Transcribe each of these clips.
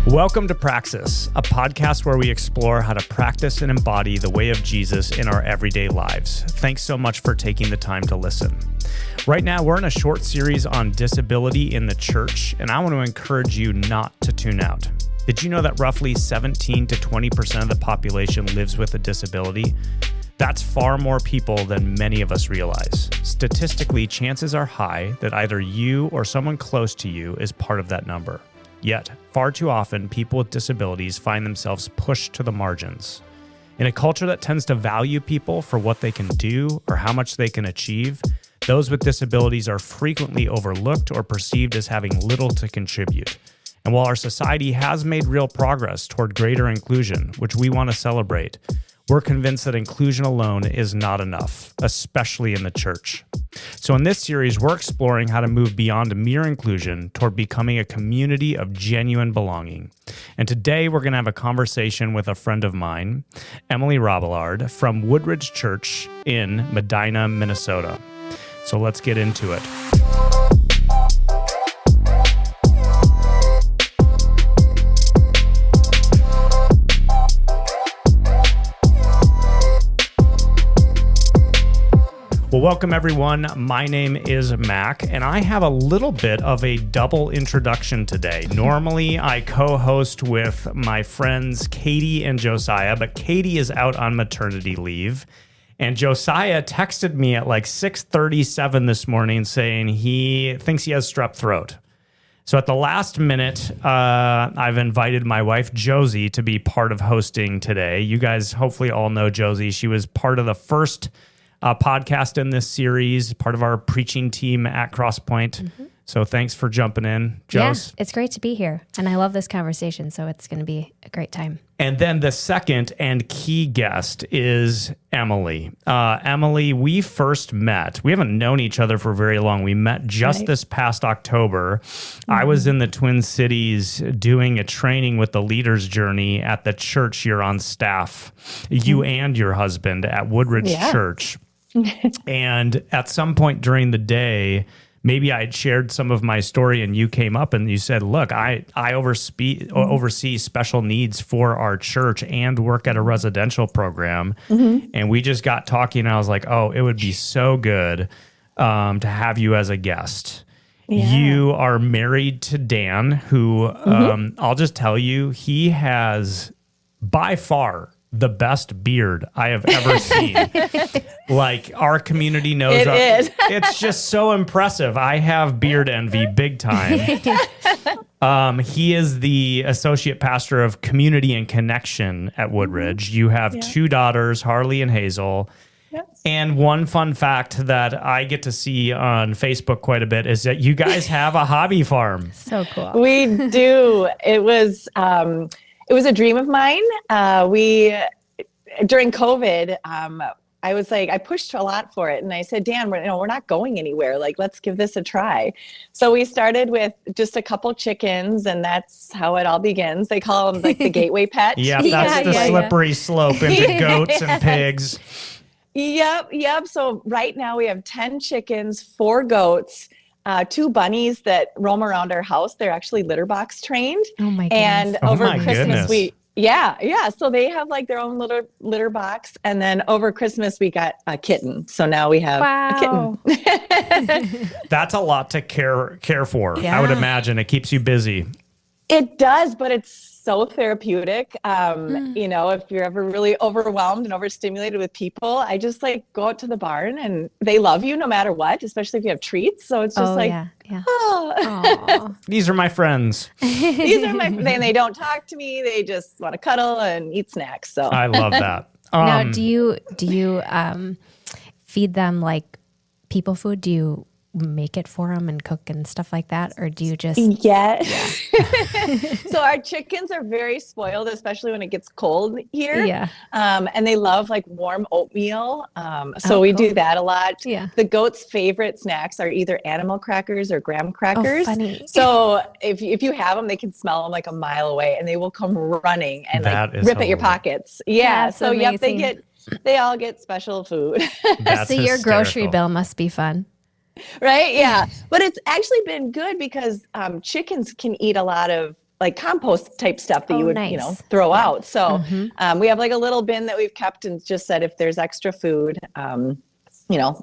Welcome to Praxis, a podcast where we explore how to practice and embody the way of Jesus in our everyday lives. Thanks so much for taking the time to listen. Right now, we're in a short series on disability in the church, and I want to encourage you not to tune out. Did you know that roughly 17 to 20% of the population lives with a disability? That's far more people than many of us realize. Statistically, chances are high that either you or someone close to you is part of that number. Yet, far too often, people with disabilities find themselves pushed to the margins. In a culture that tends to value people for what they can do or how much they can achieve, those with disabilities are frequently overlooked or perceived as having little to contribute. And while our society has made real progress toward greater inclusion, which we want to celebrate, we're convinced that inclusion alone is not enough, especially in the church. So in this series, we're exploring how to move beyond mere inclusion toward becoming a community of genuine belonging. And today, we're going to have a conversation with a friend of mine, Emily Robillard, from Woodridge Church in Medina, Minnesota. So let's get into it. Well, welcome everyone. My name is Mac, and I have a little bit of a double introduction today. Normally, I co-host with my friends Katie and Josiah, but Katie is out on maternity leave, and Josiah texted me at like 6:37 this morning saying he thinks he has strep throat. So at the last minute, I've invited my wife, Josie, to be part of hosting today. You guys hopefully all know Josie. She was part of the first podcast in this series, part of our preaching team at Crosspoint. Mm-hmm. So thanks for jumping in, Jos. Yeah, it's great to be here. And I love this conversation, so it's going to be a great time. And then the second and key guest is Emily. Emily, we first met. We haven't known each other for very long. We met just this past October. Mm-hmm. I was in the Twin Cities doing a training with the Leader's Journey at the church you're on staff, you and your husband at Woodridge Church. And at some point during the day, maybe I had shared some of my story and you came up and you said, look, I oversee special needs for our church and work at a residential program. Mm-hmm. And we just got talking and I was like, oh, it would be so good to have you as a guest. Yeah. You are married to Dan, who I'll just tell you, he has by far the best beard I have ever seen. Like, our community knows. It's just so impressive. I have beard envy big time. He is the associate pastor of community and connection at Woodridge. You have two daughters, Harley and Hazel. Yes. And one fun fact that I get to see on Facebook quite a bit is that you guys have a hobby farm. So cool. We do. It was a dream of mine. During COVID, I was like, I pushed a lot for it. And I said, Dan, we're not going anywhere. Like, let's give this a try. So we started with just a couple chickens, and that's how it all begins. They call them like the gateway pet. That's the slippery slope into goats and pigs. Yep. So right now we have 10 chickens, 4 goats, 2 bunnies that roam around our house. They're actually litter box trained. Oh my goodness. And over Christmas, so they have like their own little litter box. And then over Christmas, we got a kitten. So now we have a kitten. That's a lot to care for. Yeah. I would imagine it keeps you busy. It does, but it's so therapeutic. If you're ever really overwhelmed and overstimulated with people, I just like go out to the barn and they love you no matter what, especially if you have treats. So it's just these are my friends. They don't talk to me. They just want to cuddle and eat snacks. So I love that. Now, do you feed them like people food? Do you make it for them and cook and stuff like that? Or do you just... Yeah. So our chickens are very spoiled, especially when it gets cold here. Yeah. And they love like warm oatmeal. We do that a lot. Yeah. The goats' favorite snacks are either animal crackers or graham crackers. Oh, funny. So if you have them, they can smell them like a mile away and they will come running and rip at your pockets. Yeah. So amazing. They all get special food. So your grocery bill must be fun. Right? Yeah. But it's actually been good because chickens can eat a lot of like compost type stuff that you would, nice. Throw out. So we have like a little bin that we've kept and just said if there's extra food,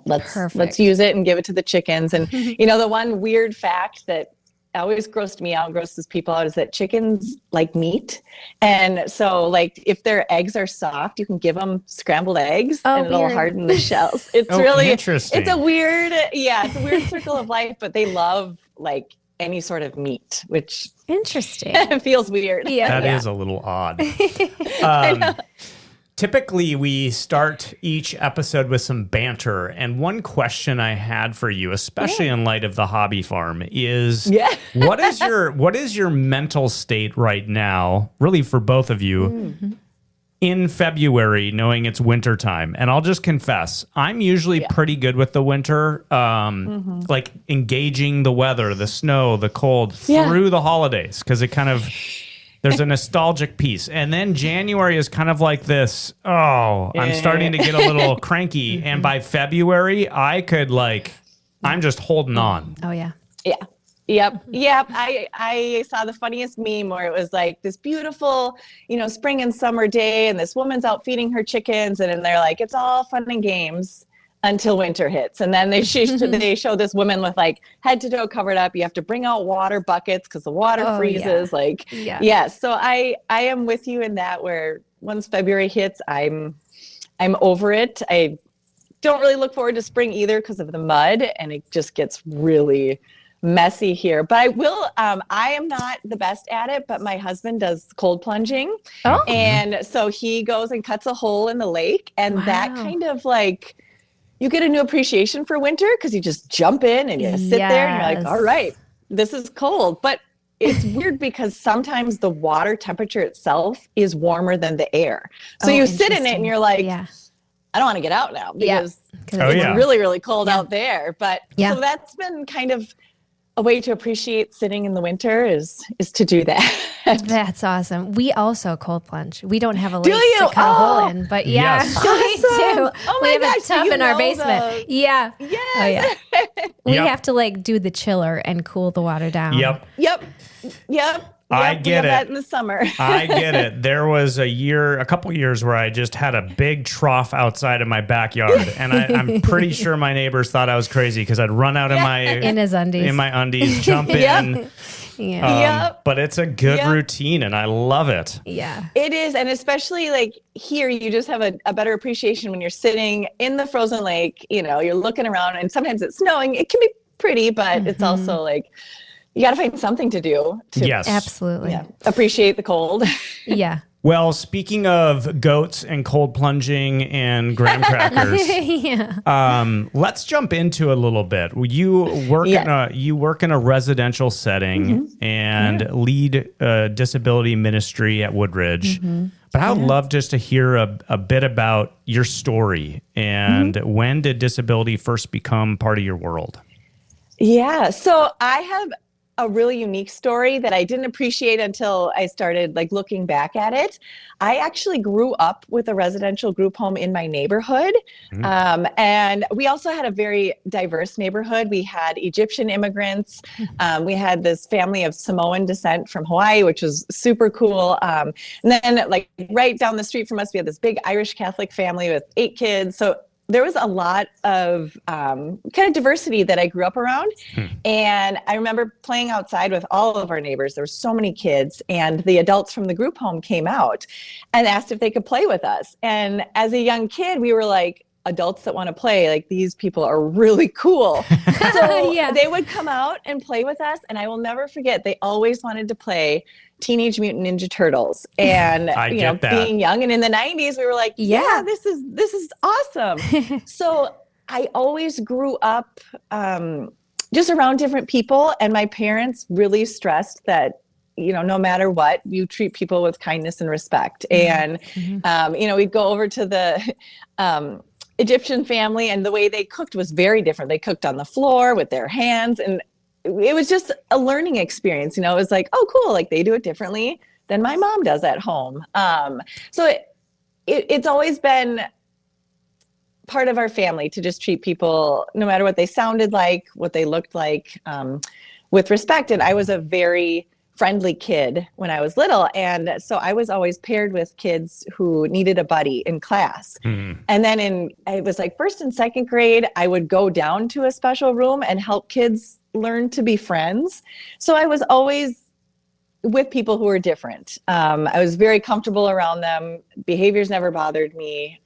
let's use it and give it to the chickens. And, the one weird fact that always grossed me out, grosses people out, is that chickens like meat. And so like if their eggs are soft, you can give them scrambled eggs and it'll harden the shells. It's really interesting. It's a weird circle of life, but they love like any sort of meat, which interesting. Feels weird. That is a little odd. Typically, we start each episode with some banter. And one question I had for you, especially in light of the hobby farm, is what is your mental state right now, really for both of you, in February, knowing it's winter time? And I'll just confess, I'm usually pretty good with the winter, like engaging the weather, the snow, the cold through the holidays, because it kind of... There's a nostalgic piece. And then January is kind of like this, I'm starting to get a little cranky. And by February, I'm just holding on. Oh, yeah. Yeah. Yep. I saw the funniest meme where it was like this beautiful, spring and summer day, and this woman's out feeding her chickens, and then they're like, it's all fun and games until winter hits. And then they show this woman with like head to toe covered up. You have to bring out water buckets because the water freezes. So I am with you in that, where once February hits, I'm over it. I don't really look forward to spring either because of the mud, and it just gets really messy here. But I will, I am not the best at it, but my husband does cold plunging. And so he goes and cuts a hole in the lake, and that kind of like, you get a new appreciation for winter because you just jump in and you sit there and you're like, all right, this is cold. But it's weird because sometimes the water temperature itself is warmer than the air. So you sit in it and you're like, I don't want to get out now because it's really, really cold out there. But so that's been kind of a way to appreciate sitting in the winter is to do that. That's awesome. We also cold plunge. We don't have a lake to cut a hole in, but we do. Oh we have gosh, a tub in our basement. Yes. Oh yeah. We have to like do the chiller and cool the water down. Yep. I get it. That in the summer. I get it. There was a couple years where I just had a big trough outside of my backyard, and I'm pretty sure my neighbors thought I was crazy because I'd run out in my undies, jump in. But it's a good routine, and I love it. Yeah, it is, and especially like here, you just have a better appreciation when you're sitting in the frozen lake. You're looking around, and sometimes it's snowing. It can be pretty, but it's also like, you got to find something to do. Absolutely. Appreciate the cold. Well, speaking of goats and cold plunging and graham crackers, let's jump into a little bit. You work in a residential setting and lead disability ministry at Woodridge. But I would love just to hear a bit about your story and when did disability first become part of your world? Yeah, so I have a really unique story that I didn't appreciate until I started like looking back at it. I actually grew up with a residential group home in my neighborhood. And we also had a very diverse neighborhood. We had Egyptian immigrants. We had this family of Samoan descent from Hawaii, which was super cool. And then like right down the street from us, we had this big Irish Catholic family with 8 kids. So there was a lot of kind of diversity that I grew up around. And I remember playing outside with all of our neighbors. There were so many kids, and the adults from the group home came out and asked if they could play with us. And as a young kid, we were like, adults that want to play, like these people are really cool. So they would come out and play with us. And I will never forget, they always wanted to play Teenage Mutant Ninja Turtles. And being young and in the 90s, we were like, this is awesome. So I always grew up just around different people, and my parents really stressed that no matter what, you treat people with kindness and respect. And we'd go over to the Egyptian family, and the way they cooked was very different. They cooked on the floor with their hands, and it was just a learning experience. It was like, oh, cool. Like they do it differently than my mom does at home. So it's always been part of our family to just treat people, no matter what they sounded like, what they looked like, with respect. And I was a very friendly kid when I was little. And so I was always paired with kids who needed a buddy in class. Mm-hmm. And then it was like first and second grade, I would go down to a special room and help kids learn to be friends. So I was always with people who were different. I was very comfortable around them. Behaviors never bothered me.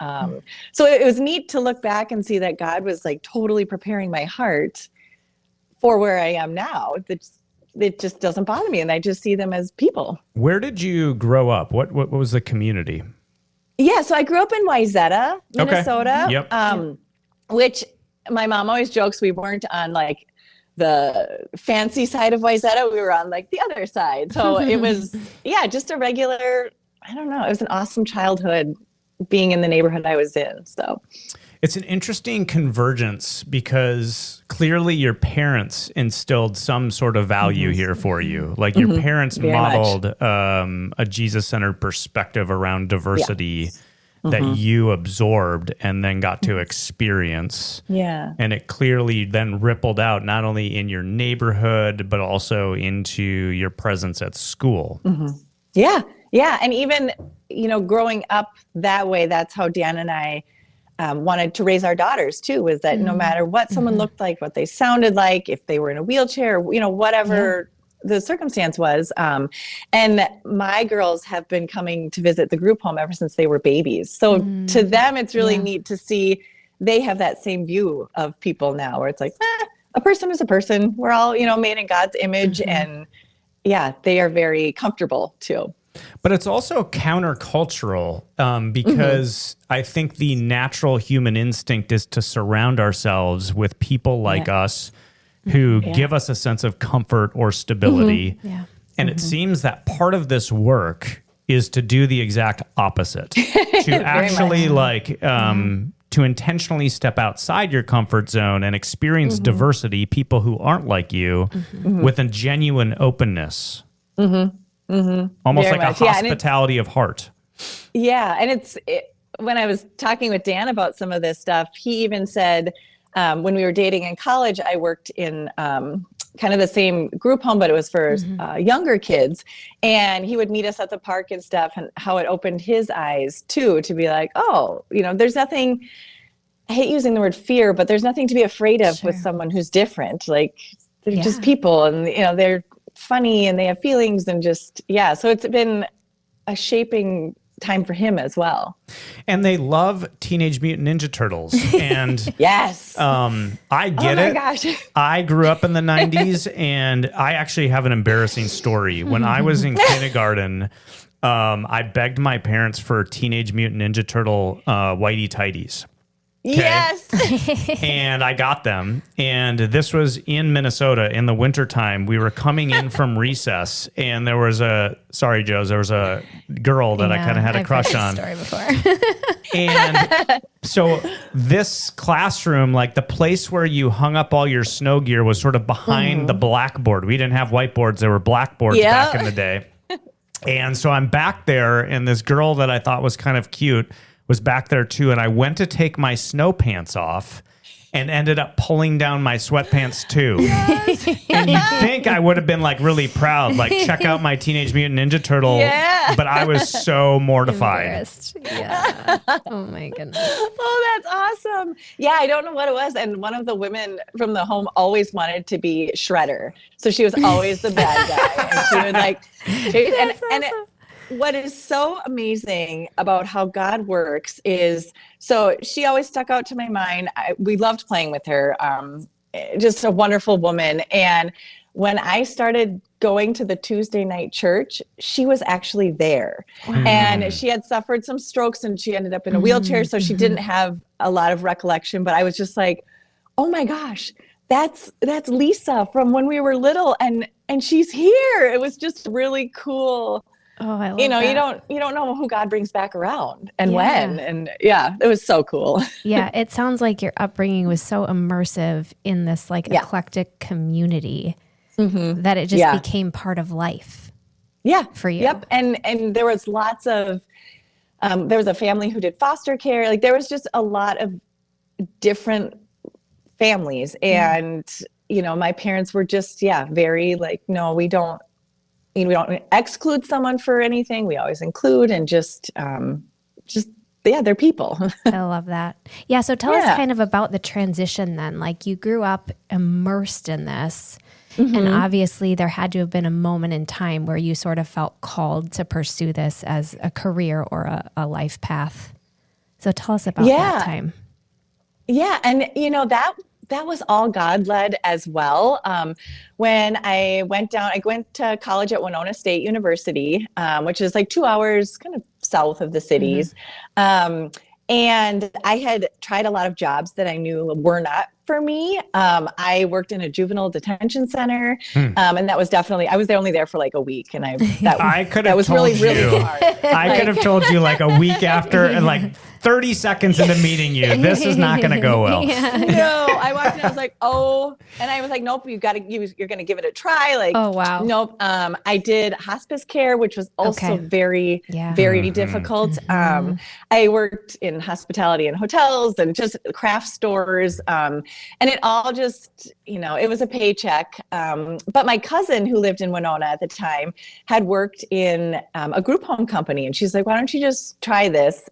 So it was neat to look back and see that God was like totally preparing my heart for where I am now. It just doesn't bother me. And I just see them as people. Where did you grow up? What was the community? Yeah. So I grew up in Wayzata, Minnesota, Yep. Which my mom always jokes we weren't on like the fancy side of Wayzata. We were on like the other side. So it was, just a regular, I don't know. It was an awesome childhood being in the neighborhood I was in. So it's an interesting convergence because clearly your parents instilled some sort of value here for you. Like your parents Very modeled a Jesus-centered perspective around diversity that you absorbed and then got to experience. Yeah. And it clearly then rippled out not only in your neighborhood, but also into your presence at school. Mm-hmm. Yeah. Yeah. And even, growing up that way, that's how Dan and I wanted to raise our daughters too, was that no matter what someone looked like, what they sounded like, if they were in a wheelchair, whatever the circumstance was. And my girls have been coming to visit the group home ever since they were babies. So to them, it's really neat to see they have that same view of people now where it's like, a person is a person. We're all, made in God's image. And they are very comfortable too. But it's also countercultural because I think the natural human instinct is to surround ourselves with people like us who give us a sense of comfort or stability. And it seems that part of this work is to do the exact opposite, to actually to intentionally step outside your comfort zone and experience diversity, people who aren't like you, with a genuine openness. Almost Very like much. a hospitality of heart. Yeah. And when I was talking with Dan about some of this stuff, he even said, when we were dating in college, I worked in kind of the same group home, but it was for younger kids. And he would meet us at the park and stuff, and how it opened his eyes too, to be like, there's nothing, I hate using the word fear, but there's nothing to be afraid of with someone who's different. Like they're just people, and, they're funny and they have feelings, and just, so it's been a shaping time for him as well. And they love Teenage Mutant Ninja Turtles. And yes, I get it. Gosh. I grew up in the 90s, and I actually have an embarrassing story. When I was in kindergarten, I begged my parents for Teenage Mutant Ninja Turtle whitey tighties. Okay. Yes. And I got them. And this was in Minnesota in the wintertime. We were coming in from recess, and there was a girl that I kind of had a crush on. Story before. And so this classroom, like the place where you hung up all your snow gear, was sort of behind the blackboard. We didn't have whiteboards. There were blackboards back in the day. And so I'm back there, and this girl that I thought was kind of cute was back there too. And I went to take my snow pants off and ended up pulling down my sweatpants too. Yes. And you'd think I would have been like really proud, like check out my Teenage Mutant Ninja Turtle. Yeah. But I was so mortified. Yeah. Oh my goodness. Oh, that's awesome. Yeah, I don't know what it was. And one of the women from the home always wanted to be Shredder. So she was always the bad guy. And she would like, what is so amazing about how God works is, so she always stuck out to my mind. We loved playing with her. Just a wonderful woman. And when I started going to the Tuesday night church, she was actually there. Wow. And she had suffered some strokes, and she ended up in a wheelchair. So she didn't have a lot of recollection, but I was just like, oh my gosh, that's Lisa from when we were little. And she's here. It was just really cool. Oh, I love that. You don't know who God brings back around and when. And it was so cool. Yeah. It sounds like your upbringing was so immersive in this like eclectic community that it just became part of life. Yeah. For you. Yep. And there was lots of, there was a family who did foster care. Like there was just a lot of different families. And, my parents were just, very like, no, we don't we don't exclude someone for anything. We always include, and just they're people. I love that. Yeah. So tell us kind of about the transition then. Like, you grew up immersed in this, and obviously there had to have been a moment in time where you sort of felt called to pursue this as a career or a life path. So tell us about that time. Yeah. And that was all God-led as well. When I went to college at Winona State University, which is like 2 hours kind of south of the cities. And I had tried a lot of jobs that I knew were not for me. I worked in a juvenile detention center, and that was definitely, I was only there for like a week, and that was really hard. I could have told you like a week after, and like 30 seconds into meeting you, this is not going to go well. No, I walked in, I was like, oh, and I was like, nope, you're going to give it a try. Like, oh, wow. Nope. I did hospice care, which was also very, very difficult. I worked in hospitality and hotels and just craft stores. And it all just, it was a paycheck. But my cousin, who lived in Winona at the time, had worked in a group home company. And she's like, why don't you just try this?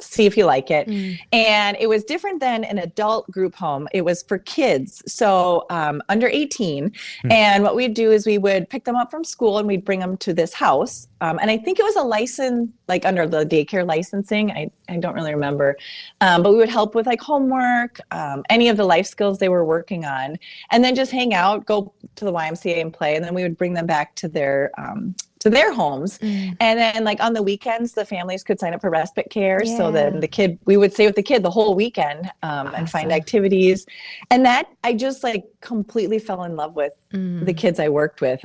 See if you like it. And it was different than an adult group home. It was for kids. So under 18. And what we'd do is we would pick them up from school and we'd bring them to this house. And I think it was a license, like under the daycare licensing. I don't really remember. But we would help with like homework, any of the life skills they were working on, and then just hang out, go to the YMCA and play. And then we would bring them back to their homes. And then like on the weekends, the families could sign up for respite care. So then we would stay with the kid the whole weekend and find activities. And that I just like completely fell in love with the kids I worked with.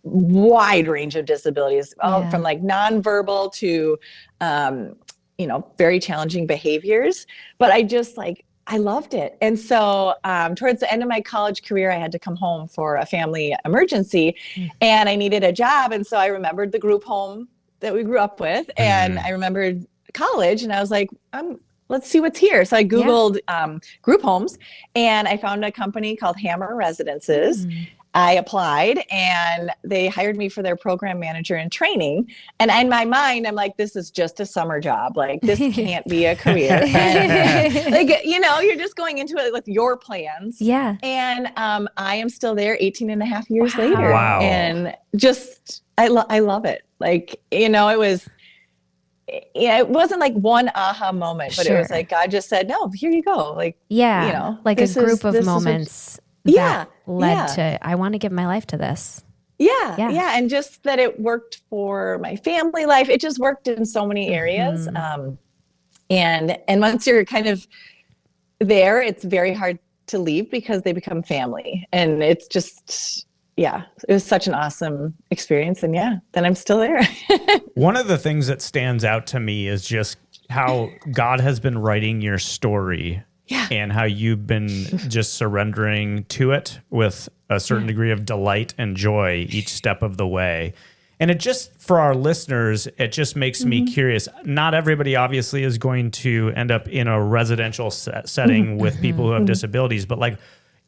Wide range of disabilities, from like nonverbal to, very challenging behaviors. But I loved it. And so towards the end of my college career, I had to come home for a family emergency and I needed a job. And so I remembered the group home that we grew up with. And I remembered college, and I was like, let's see what's here. So I Googled group homes, and I found a company called Hammer Residences. I applied, and they hired me for their program manager in training. And in my mind, I'm like, this is just a summer job. Like, this can't be a career. And, you're just going into it with your plans. Yeah. And I am still there 18 and a half years later. Wow. And just, I love it. Like, it wasn't like one aha moment, but it was like, God just said, no, here you go. Like, like a group of moments. That led to, I want to give my life to this. Yeah. And just that it worked for my family life. It just worked in so many areas. And once you're kind of there, it's very hard to leave because they become family. And it's just, it was such an awesome experience. And then I'm still there. One of the things that stands out to me is just how God has been writing your story. And how you've been just surrendering to it with a certain degree of delight and joy each step of the way. And it just, for our listeners, it just makes me curious. Not everybody obviously is going to end up in a residential setting with people who have disabilities, but like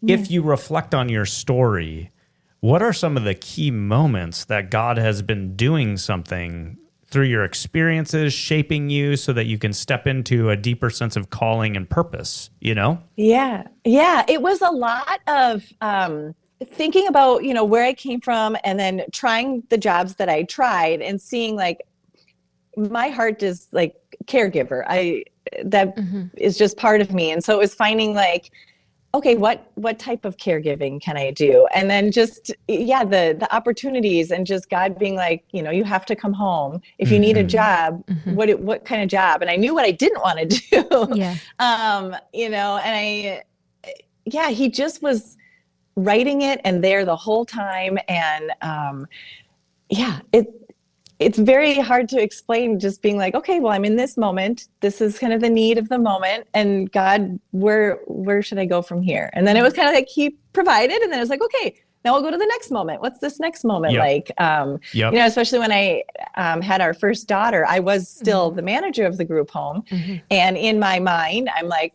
if you reflect on your story, what are some of the key moments that God has been doing something through your experiences, shaping you so that you can step into a deeper sense of calling and purpose, Yeah. It was a lot of thinking about, where I came from, and then trying the jobs that I tried and seeing like my heart is like caregiver. That is just part of me. And so it was finding like, okay, what type of caregiving can I do? And then just, the opportunities, and just God being like, you have to come home. If you need a job, what kind of job? And I knew what I didn't want to do. And he just was writing it and there the whole time. And it's very hard to explain, just being like, okay, well, I'm in this moment. This is kind of the need of the moment. And God, where should I go from here? And then it was kind of like he provided. And then it was like, okay, now we'll go to the next moment. What's this next moment like? Especially when I had our first daughter, I was still the manager of the group home. And in my mind, I'm like,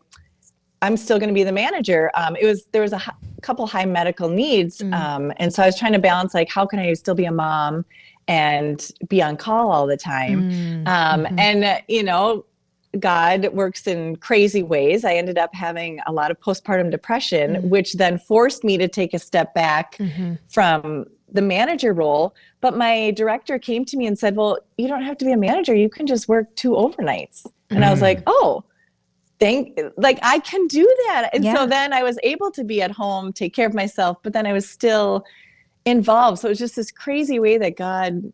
I'm still going to be the manager. There was a couple high medical needs. And so I was trying to balance, like, how can I still be a mom and be on call all the time? And, you know, God works in crazy ways. I ended up having a lot of postpartum depression, which then forced me to take a step back from the manager role. But my director came to me and said, well, you don't have to be a manager. You can just work 2 overnights. And I was like, oh, I can do that. And so then I was able to be at home, take care of myself, but then I was still involved. So it was just this crazy way that God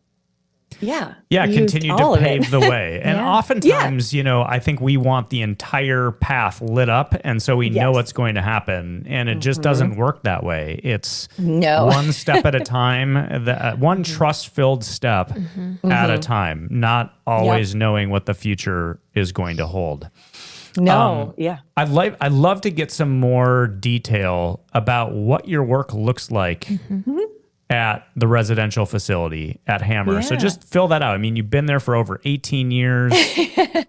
continued to pave the way. And oftentimes, you know, I think we want the entire path lit up, and so we know what's going to happen, and it just doesn't work that way. It's one step at a time, one trust-filled step at a time, not always knowing what the future is going to hold. I'd love to get some more detail about what your work looks like at the residential facility at Hammer. So just fill that out. I mean, you've been there for over 18 years.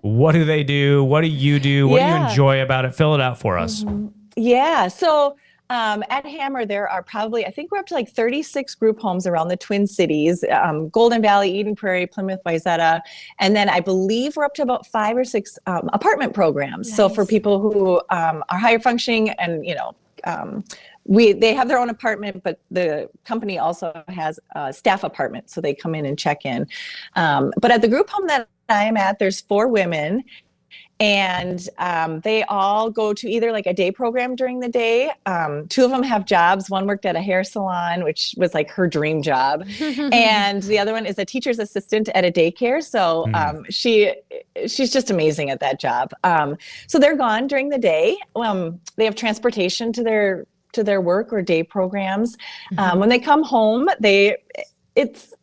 What do they do? What do you do? What do you enjoy about it? Fill it out for us. Yeah. So at Hammer, there are probably, I think we're up to like 36 group homes around the Twin Cities, Golden Valley, Eden Prairie, Plymouth, Wayzata. And then I believe we're up to about 5 or 6 apartment programs. Nice. So for people who are higher functioning and, you know, they have their own apartment, but the company also has a staff apartment, so they come in and check in. But at the group home that I am at, there's 4 women, and they all go to either like a day program during the day. 2 of them have jobs. One worked at a hair salon, which was like her dream job, and the other one is a teacher's assistant at a daycare. So she's just amazing at that job. So they're gone during the day. They have transportation to their work or day programs. When they come home, it's,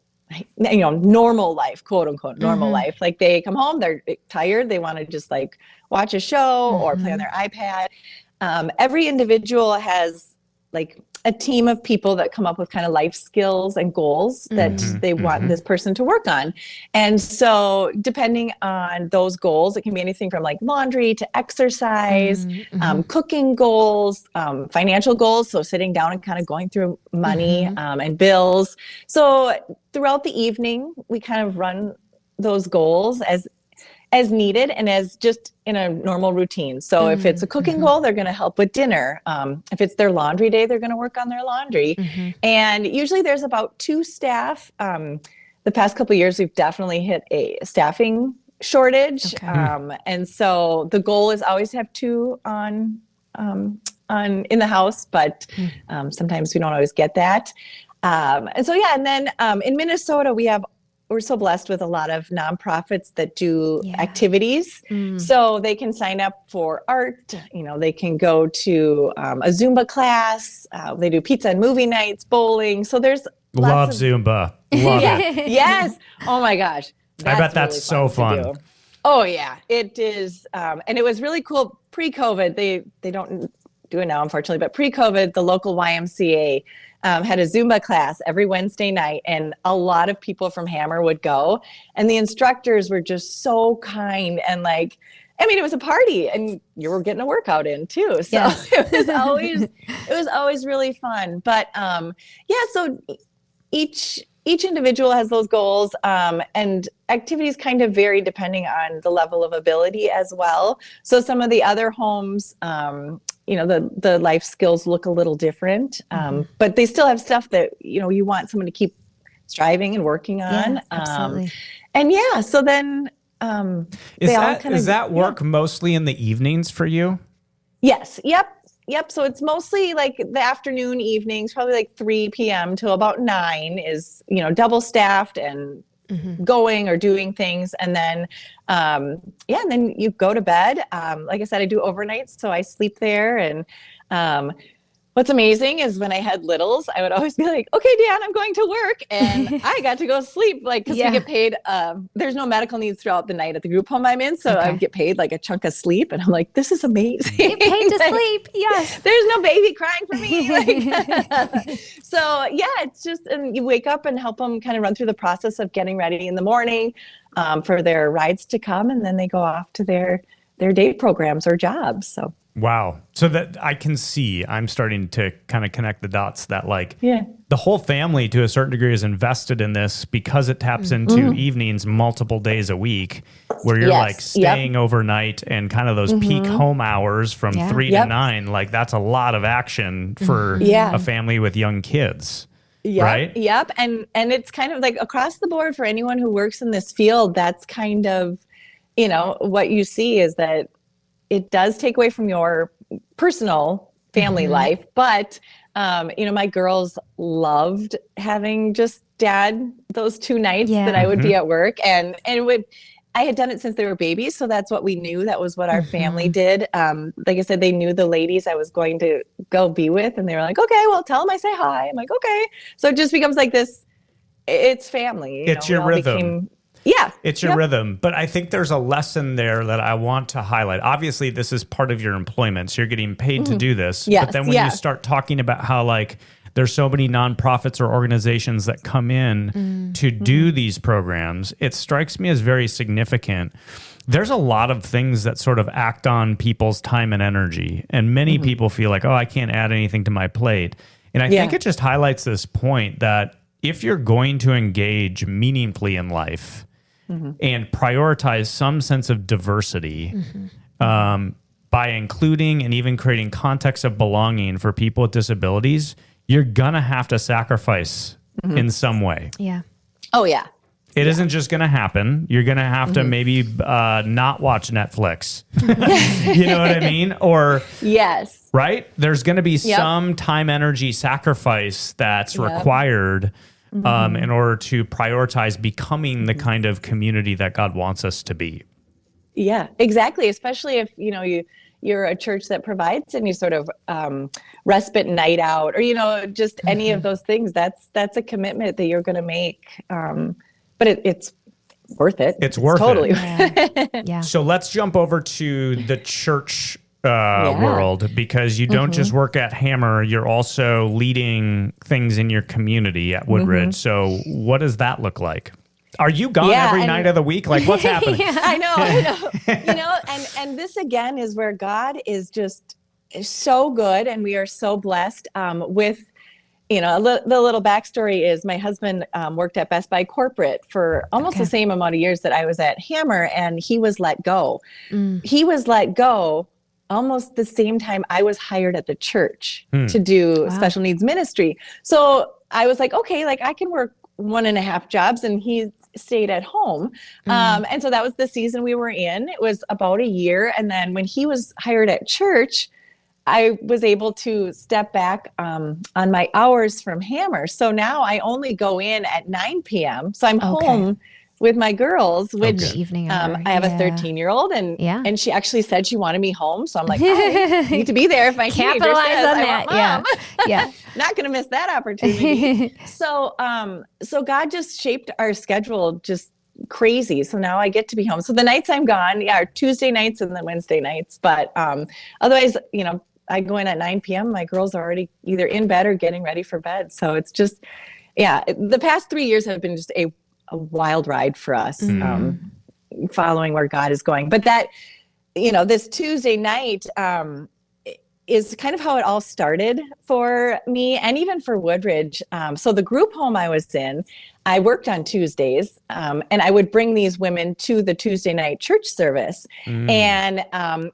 you know, normal life, quote unquote, normal life. Like they come home, they're tired. They want to just like watch a show or play on their iPad. Every individual has like a team of people that come up with kind of life skills and goals that they want this person to work on. And so depending on those goals, it can be anything from like laundry to exercise, cooking goals, financial goals. So sitting down and kind of going through money and bills. So throughout the evening, we kind of run those goals as needed and as just in a normal routine. So if it's a cooking goal, they're going to help with dinner. If it's their laundry day, they're going to work on their laundry. And usually there's about 2 staff. The past couple of years, we've definitely hit a staffing shortage. And so the goal is always to have 2 in the house, but sometimes we don't always get that. And so, and then in Minnesota, we're so blessed with a lot of nonprofits that do activities. So they can sign up for art, you know, they can go to a Zumba class. They do pizza and movie nights, bowling. So there's love Zumba. Love it. Yes. Oh my gosh. I bet that's really so fun. Oh yeah, it is. And it was really cool pre-COVID. They don't do it now, unfortunately, but pre-COVID, the local YMCA had a Zumba class every Wednesday night, and a lot of people from Hammer would go, and the instructors were just so kind and like, I mean, it was a party and you were getting a workout in too. So it was always really fun. But so each individual has those goals, and activities kind of vary depending on the level of ability as well. So some of the other homes, you know, the life skills look a little different, but they still have stuff that, you know, you want someone to keep striving and working on. Absolutely. And so then is that work mostly in the evenings for you? Yes. Yep. So it's mostly like the afternoon, evenings, probably like 3 p.m. to about 9 is, you know, double staffed and going or doing things. And then, and then you go to bed. Like I said, I do overnights, so I sleep there. And what's amazing is when I had littles, I would always be like, okay, Dan, I'm going to work. And I got to go sleep, like, because we get paid. There's no medical needs throughout the night at the group home I'm in. So I would get paid like a chunk of sleep. And I'm like, this is amazing. Get paid to sleep. Yes. There's no baby crying for me. So it's just, and you wake up and help them kind of run through the process of getting ready in the morning for their rides to come. And then they go off to their day programs or jobs. So Wow. So that I can see, I'm starting to kind of connect the dots that like the whole family to a certain degree is invested in this because it taps into evenings multiple days a week where you're like staying overnight and kind of those peak home hours from 3 to 9. Like that's a lot of action for a family with young kids. Right? Yep. And it's kind of like across the board for anyone who works in this field, that's kind of, you know, what you see is that it does take away from your personal family life, but you know, my girls loved having just dad those 2 nights that I would be at work, and I had done it since they were babies, so that's what we knew. That was what our family did. Like I said, they knew the ladies I was going to go be with, and they were like, "Okay, well, tell them I say hi." I'm like, "Okay," so it just becomes like this. It's family. It's your rhythm. It's your rhythm. But I think there's a lesson there that I want to highlight. Obviously, this is part of your employment, so you're getting paid to do this. Yes, but then when you start talking about how like there's so many nonprofits or organizations that come in to do these programs, it strikes me as very significant. There's a lot of things that sort of act on people's time and energy. And many people feel like, oh, I can't add anything to my plate. And I think it just highlights this point that if you're going to engage meaningfully in life, and prioritize some sense of diversity by including and even creating context of belonging for people with disabilities, you're going to have to sacrifice in some way. Yeah. Oh, yeah. It isn't just going to happen. You're going to have to maybe not watch Netflix. You know what I mean? Or right? There's going to be some time, energy sacrifice that's required in order to prioritize becoming the kind of community that God wants us to be. Yeah, exactly. Especially if, you know, you're a church that provides any sort of respite night out, or, you know, just any of those things. That's a commitment that you're going to make. But it's worth it. It's worth totally it. Yeah. So let's jump over to the church world, because you don't just work at Hammer, you're also leading things in your community at Woodridge. So what does that look like? Are you gone every night of the week? Like, what's happening? I know. You know, and this again is where God is just so good, and we are so blessed with, you know, the little backstory is my husband worked at Best Buy corporate for almost the same amount of years that I was at Hammer, and he was let go. He was let go almost the same time I was hired at the church to do special needs ministry. So I was like, okay, like I can work 1.5 jobs, and he stayed at home. And so that was the season we were in. It was about a year. And then when he was hired at church, I was able to step back on my hours from Hammer. So now I only go in at 9 p.m. So I'm home with my girls, which I have a 13-year-old, and she actually said she wanted me home. So I'm like, I need to be there if my teenager says I want mom. Not going to miss that opportunity. So God just shaped our schedule just crazy. So now I get to be home. So the nights I'm gone, are Tuesday nights and then Wednesday nights. But otherwise, you know, I go in at 9 p.m. My girls are already either in bed or getting ready for bed. So it's just, the past 3 years have been just a wild ride for us, following where God is going. But that, you know, this Tuesday night is kind of how it all started for me, and even for Woodridge. So the group home I was in, I worked on Tuesdays, and I would bring these women to the Tuesday night church service. And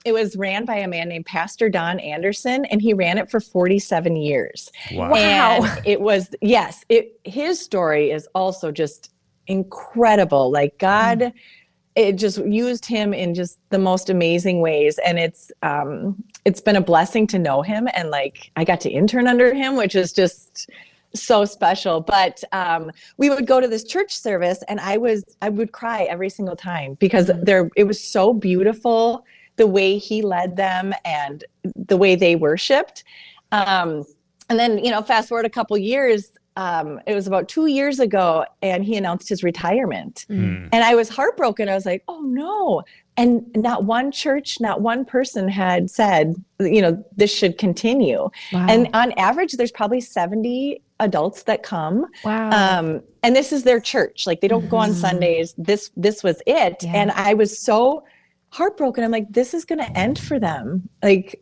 it was ran by a man named Pastor Don Anderson, and he ran it for 47 years. Wow. And it was, his story is also just incredible. Like God, it just used him in just the most amazing ways. And it's been a blessing to know him. And like, I got to intern under him, which is just so special. But we would go to this church service, and I would cry every single time, because it was so beautiful, the way he led them and the way they worshiped. And then, you know, fast forward a couple years, it was about 2 years ago, and he announced his retirement. And I was heartbroken. I was like, oh no. And not one church, not one person had said, you know, this should continue. Wow. And on average, there's probably 70 adults that come. Wow. And this is their church. Like, they don't go on Sundays. This was it. And I was so heartbroken. I'm like, this is going to end for them. Like,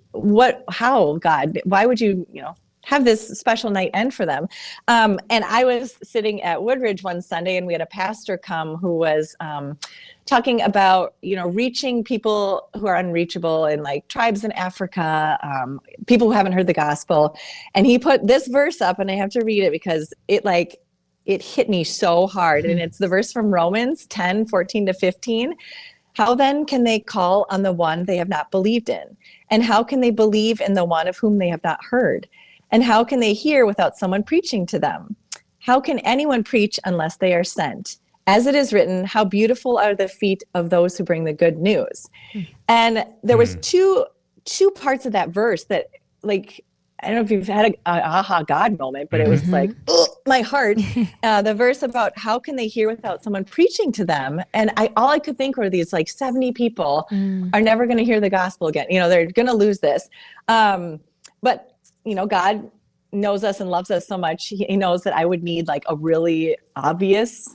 how, God, why would you, have this special night end for them? And I was sitting at Woodridge one Sunday, and we had a pastor come who was talking about, reaching people who are unreachable in like tribes in Africa, people who haven't heard the gospel. And he put this verse up, and I have to read it because it hit me so hard. And it's the verse from Romans 10:14-15. How then can they call on the one they have not believed in? And how can they believe in the one of whom they have not heard? And how can they hear without someone preaching to them? How can anyone preach unless they are sent? As it is written, how beautiful are the feet of those who bring the good news. And there was two parts of that verse that, like, I don't know if you've had a aha God moment, but it was like, oh, my heart. The verse about how can they hear without someone preaching to them? And all I could think were these like 70 people are never going to hear the gospel again. They're going to lose this. But God knows us and loves us so much. He knows that I would need like a really obvious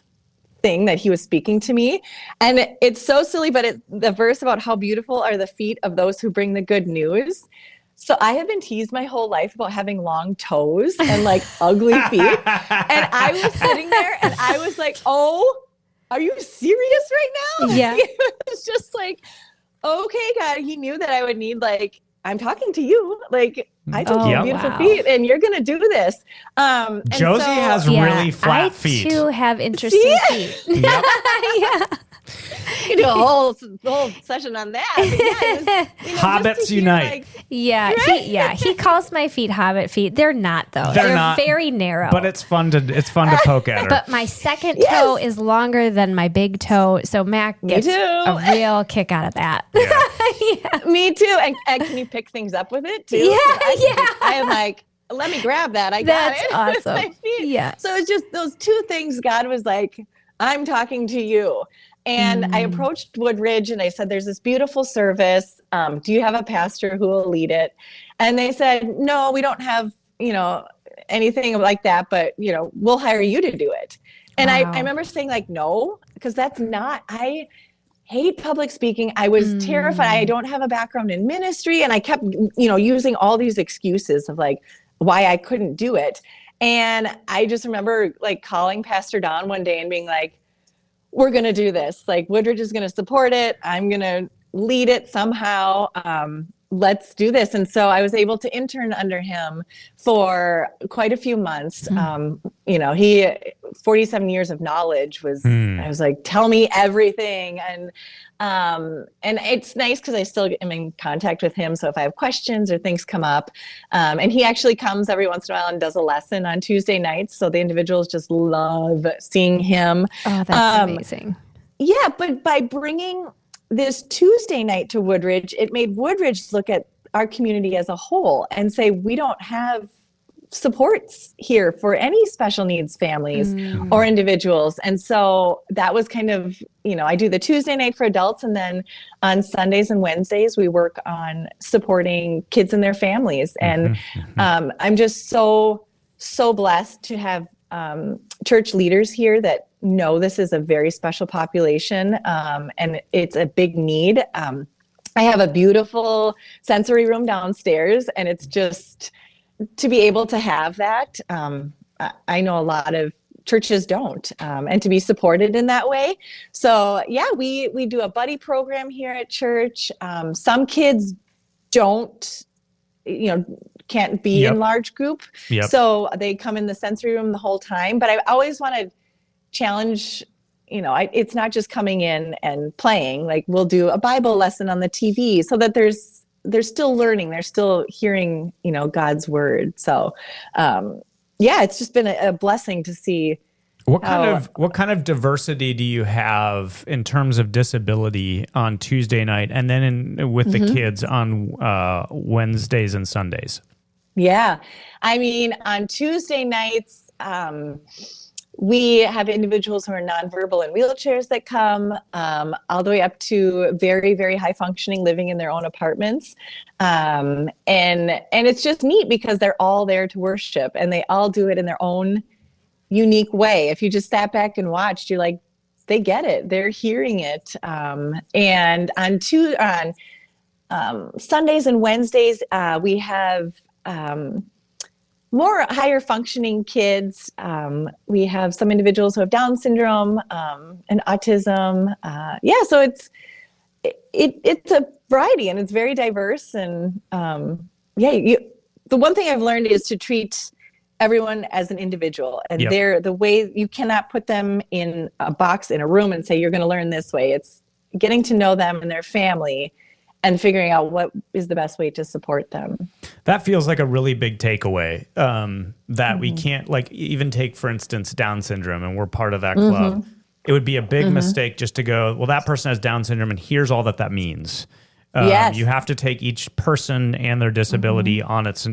thing that he was speaking to me. And it's so silly, but the verse about how beautiful are the feet of those who bring the good news. So I have been teased my whole life about having long toes and like ugly feet. And I was sitting there and I was like, oh, are you serious right now? Yeah. It was just like, okay, God, he knew that I would need like, I'm talking to you. Like, I told you beautiful feet, and you're going to do this. Josie has really flat feet. I too have interesting feet. Yep. Yeah. You do a whole session on that. Hobbits unite. He calls my feet hobbit feet. They're not though. They're not, very narrow. But it's fun to poke at her. But my second toe is longer than my big toe, so Mac gets a real kick out of that. Yeah. Me too. And can you pick things up with it too? I am like, let me grab that. I got it. That's awesome. Yeah. So it's just those two things. God was like, I'm talking to you. And I approached Woodridge and I said, there's this beautiful service. Do you have a pastor who will lead it? And they said, no, we don't have, anything like that, but, we'll hire you to do it. And I remember saying like, no, because I hate public speaking. I was terrified. I don't have a background in ministry. And I kept, using all these excuses of like why I couldn't do it. And I just remember like calling Pastor Don one day and being like, we're going to do this. Like Woodridge is going to support it. I'm going to lead it somehow. Let's do this. And so I was able to intern under him for quite a few months. He 47 years of knowledge was, I was like, tell me everything. And it's nice because I still am in contact with him. So if I have questions or things come up, and he actually comes every once in a while and does a lesson on Tuesday nights. So the individuals just love seeing him. Oh, that's amazing. Yeah. But by bringing this Tuesday night to Woodridge, it made Woodridge look at our community as a whole and say, we don't have supports here for any special needs families or individuals. And so that was kind of, I do the Tuesday night for adults. And then on Sundays and Wednesdays, we work on supporting kids and their families. And I'm just so blessed to have church leaders here that know this is a very special population, and it's a big need. I have a beautiful sensory room downstairs, and it's just to be able to have that. I know a lot of churches don't, and to be supported in that way. So yeah, we do a buddy program here at church. Some kids don't, can't be in large group. So they come in the sensory room the whole time. But I always want to challenge, it's not just coming in and playing. Like we'll do a Bible lesson on the TV so that they're still learning. They're still hearing, God's word. So, it's just been a blessing to see. What kind of diversity do you have in terms of disability on Tuesday night, and then with the kids on Wednesdays and Sundays? Yeah, I mean, on Tuesday nights, we have individuals who are nonverbal in wheelchairs that come, all the way up to very, very high functioning, living in their own apartments. And it's just neat because they're all there to worship, and they all do it in their own unique way. If you just sat back and watched, you're like, they get it. They're hearing it. And on Sundays and Wednesdays, we have more higher functioning kids. We have some individuals who have Down syndrome and autism. So it's a variety, and it's very diverse. And the one thing I've learned is to treat everyone as an individual, and the way you cannot put them in a box in a room and say, you're going to learn this way. It's getting to know them and their family and figuring out what is the best way to support them. That feels like a really big takeaway, that we can't, like, even take, for instance, Down syndrome, and we're part of that club. It would be a big mistake just to go, well, that person has Down syndrome, and here's all that means. You have to take each person and their disability on its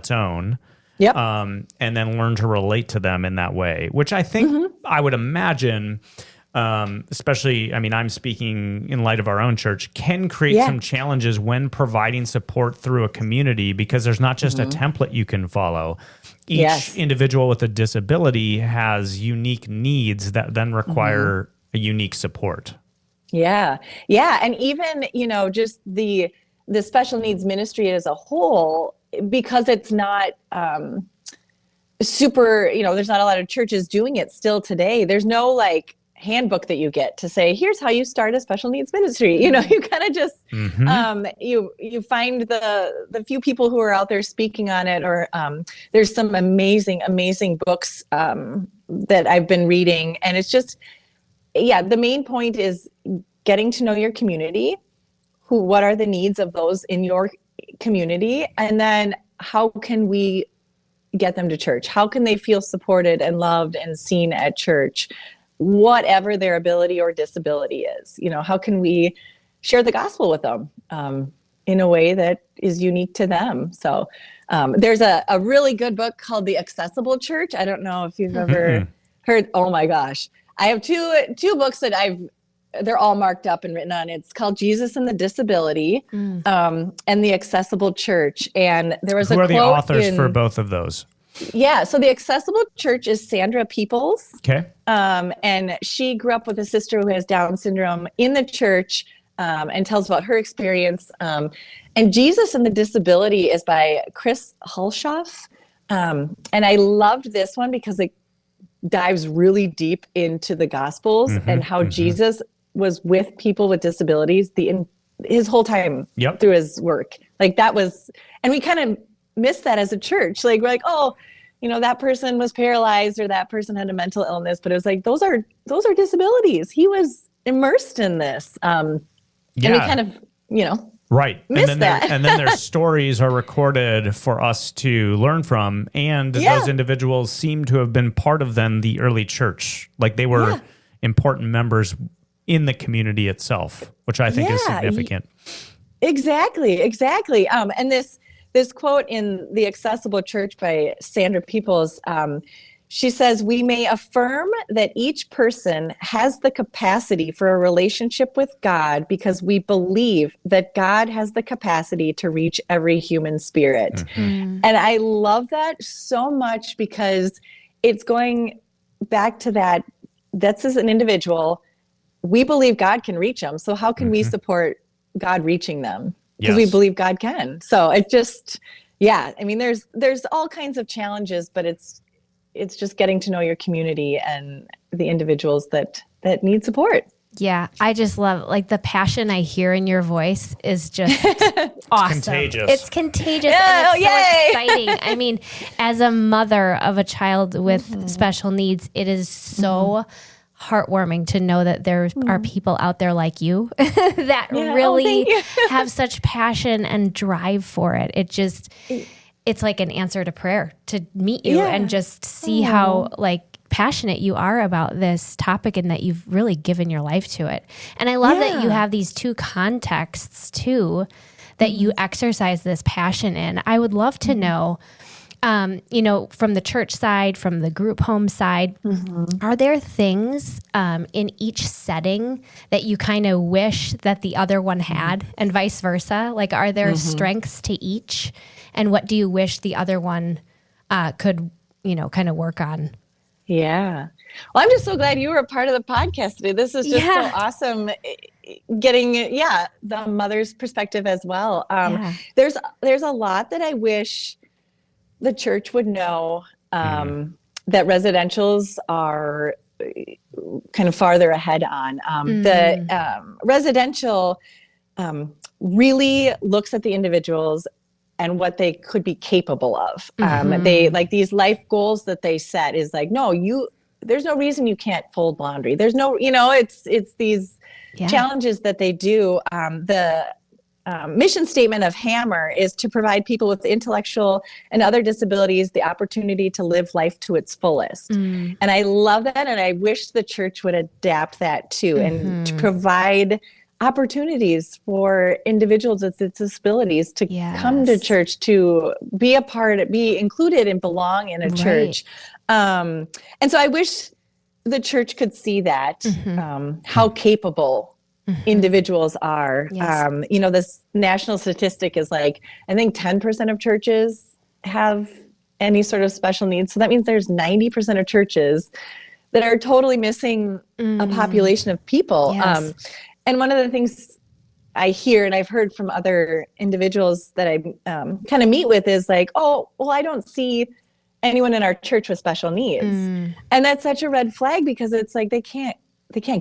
own. Yep. And then learn to relate to them in that way, which I think I would imagine, especially, I mean, I'm speaking in light of our own church, can create some challenges when providing support through a community, because there's not just a template you can follow. Each individual with a disability has unique needs that then require a unique support. Yeah. And even, just the special needs ministry as a whole, because it's not super, there's not a lot of churches doing it still today. There's no like handbook that you get to say, here's how you start a special needs ministry. You kind of just, you find the few people who are out there speaking on it, or there's some amazing books that I've been reading. And it's just, the main point is getting to know your community, what are the needs of those in your community, and then how can we get them to church? How can they feel supported and loved and seen at church, whatever their ability or disability is? How can we share the gospel with them in a way that is unique to them? So there's a really good book called The Accessible Church. I don't know if you've ever heard. Oh my gosh, I have two books that they're all marked up and written on. It's called Jesus and the Disability, and The Accessible Church. And there was Who are the authors for both of those? Yeah. So The Accessible Church is Sandra Peoples. Okay. And she grew up with a sister who has Down syndrome in the church, and tells about her experience. And Jesus and the Disability is by Chris Hulshoff. And I loved this one because it dives really deep into the Gospels and how Jesus was with people with disabilities his whole time through his work. Like that was, and we kind of missed that as a church. Like we're like, oh, that person was paralyzed or that person had a mental illness, but it was like, those are disabilities. He was immersed in this. And we kind of, right. missed that. And then their stories are recorded for us to learn from. And those individuals seem to have been part of then the early church. Like they were important members in the community itself, which I think is significant. Exactly. And this quote in The Accessible Church by Sandra Peoples, she says, "We may affirm that each person has the capacity for a relationship with God because we believe that God has the capacity to reach every human spirit." And I love that so much because it's going back to that's as an individual, we believe God can reach them. So how can we support God reaching them? Because we believe God can. So it just, I mean, there's all kinds of challenges, but it's just getting to know your community and the individuals that need support. Yeah, I just love, like, the passion I hear in your voice is just awesome. It's contagious. And it's so exciting. I mean, as a mother of a child with special needs, it is so heartwarming to know that there are people out there like you that really have such passion and drive for it. It's like an answer to prayer to meet you and just see how passionate you are about this topic and that you've really given your life to it. And I love that you have these two contexts too that you exercise this passion in. I would love to know, from the church side, from the group home side, are there things in each setting that you kind of wish that the other one had and vice versa? Like, are there strengths to each? And what do you wish the other one could, kind of work on? Yeah. Well, I'm just so glad you were a part of the podcast today. This is just so awesome getting, the mother's perspective as well. There's a lot that I wish the church would know, that residentials are kind of farther ahead on. The residential really looks at the individuals and what they could be capable of. They like these life goals that they set is like, no, there's no reason you can't fold laundry. There's no, it's these challenges that they do. The mission statement of Hammer is to provide people with intellectual and other disabilities the opportunity to live life to its fullest. And I love that. And I wish the church would adapt that too, and to provide opportunities for individuals with disabilities to come to church, to be a part, be included and belong in a church. And so I wish the church could see that, how capable individuals are. This national statistic is like, I think 10% of churches have any sort of special needs. So that means there's 90% of churches that are totally missing a population of people. And one of the things I hear, and I've heard from other individuals that I kind of meet with, is like, oh, well, I don't see anyone in our church with special needs. And that's such a red flag, because it's like, they can't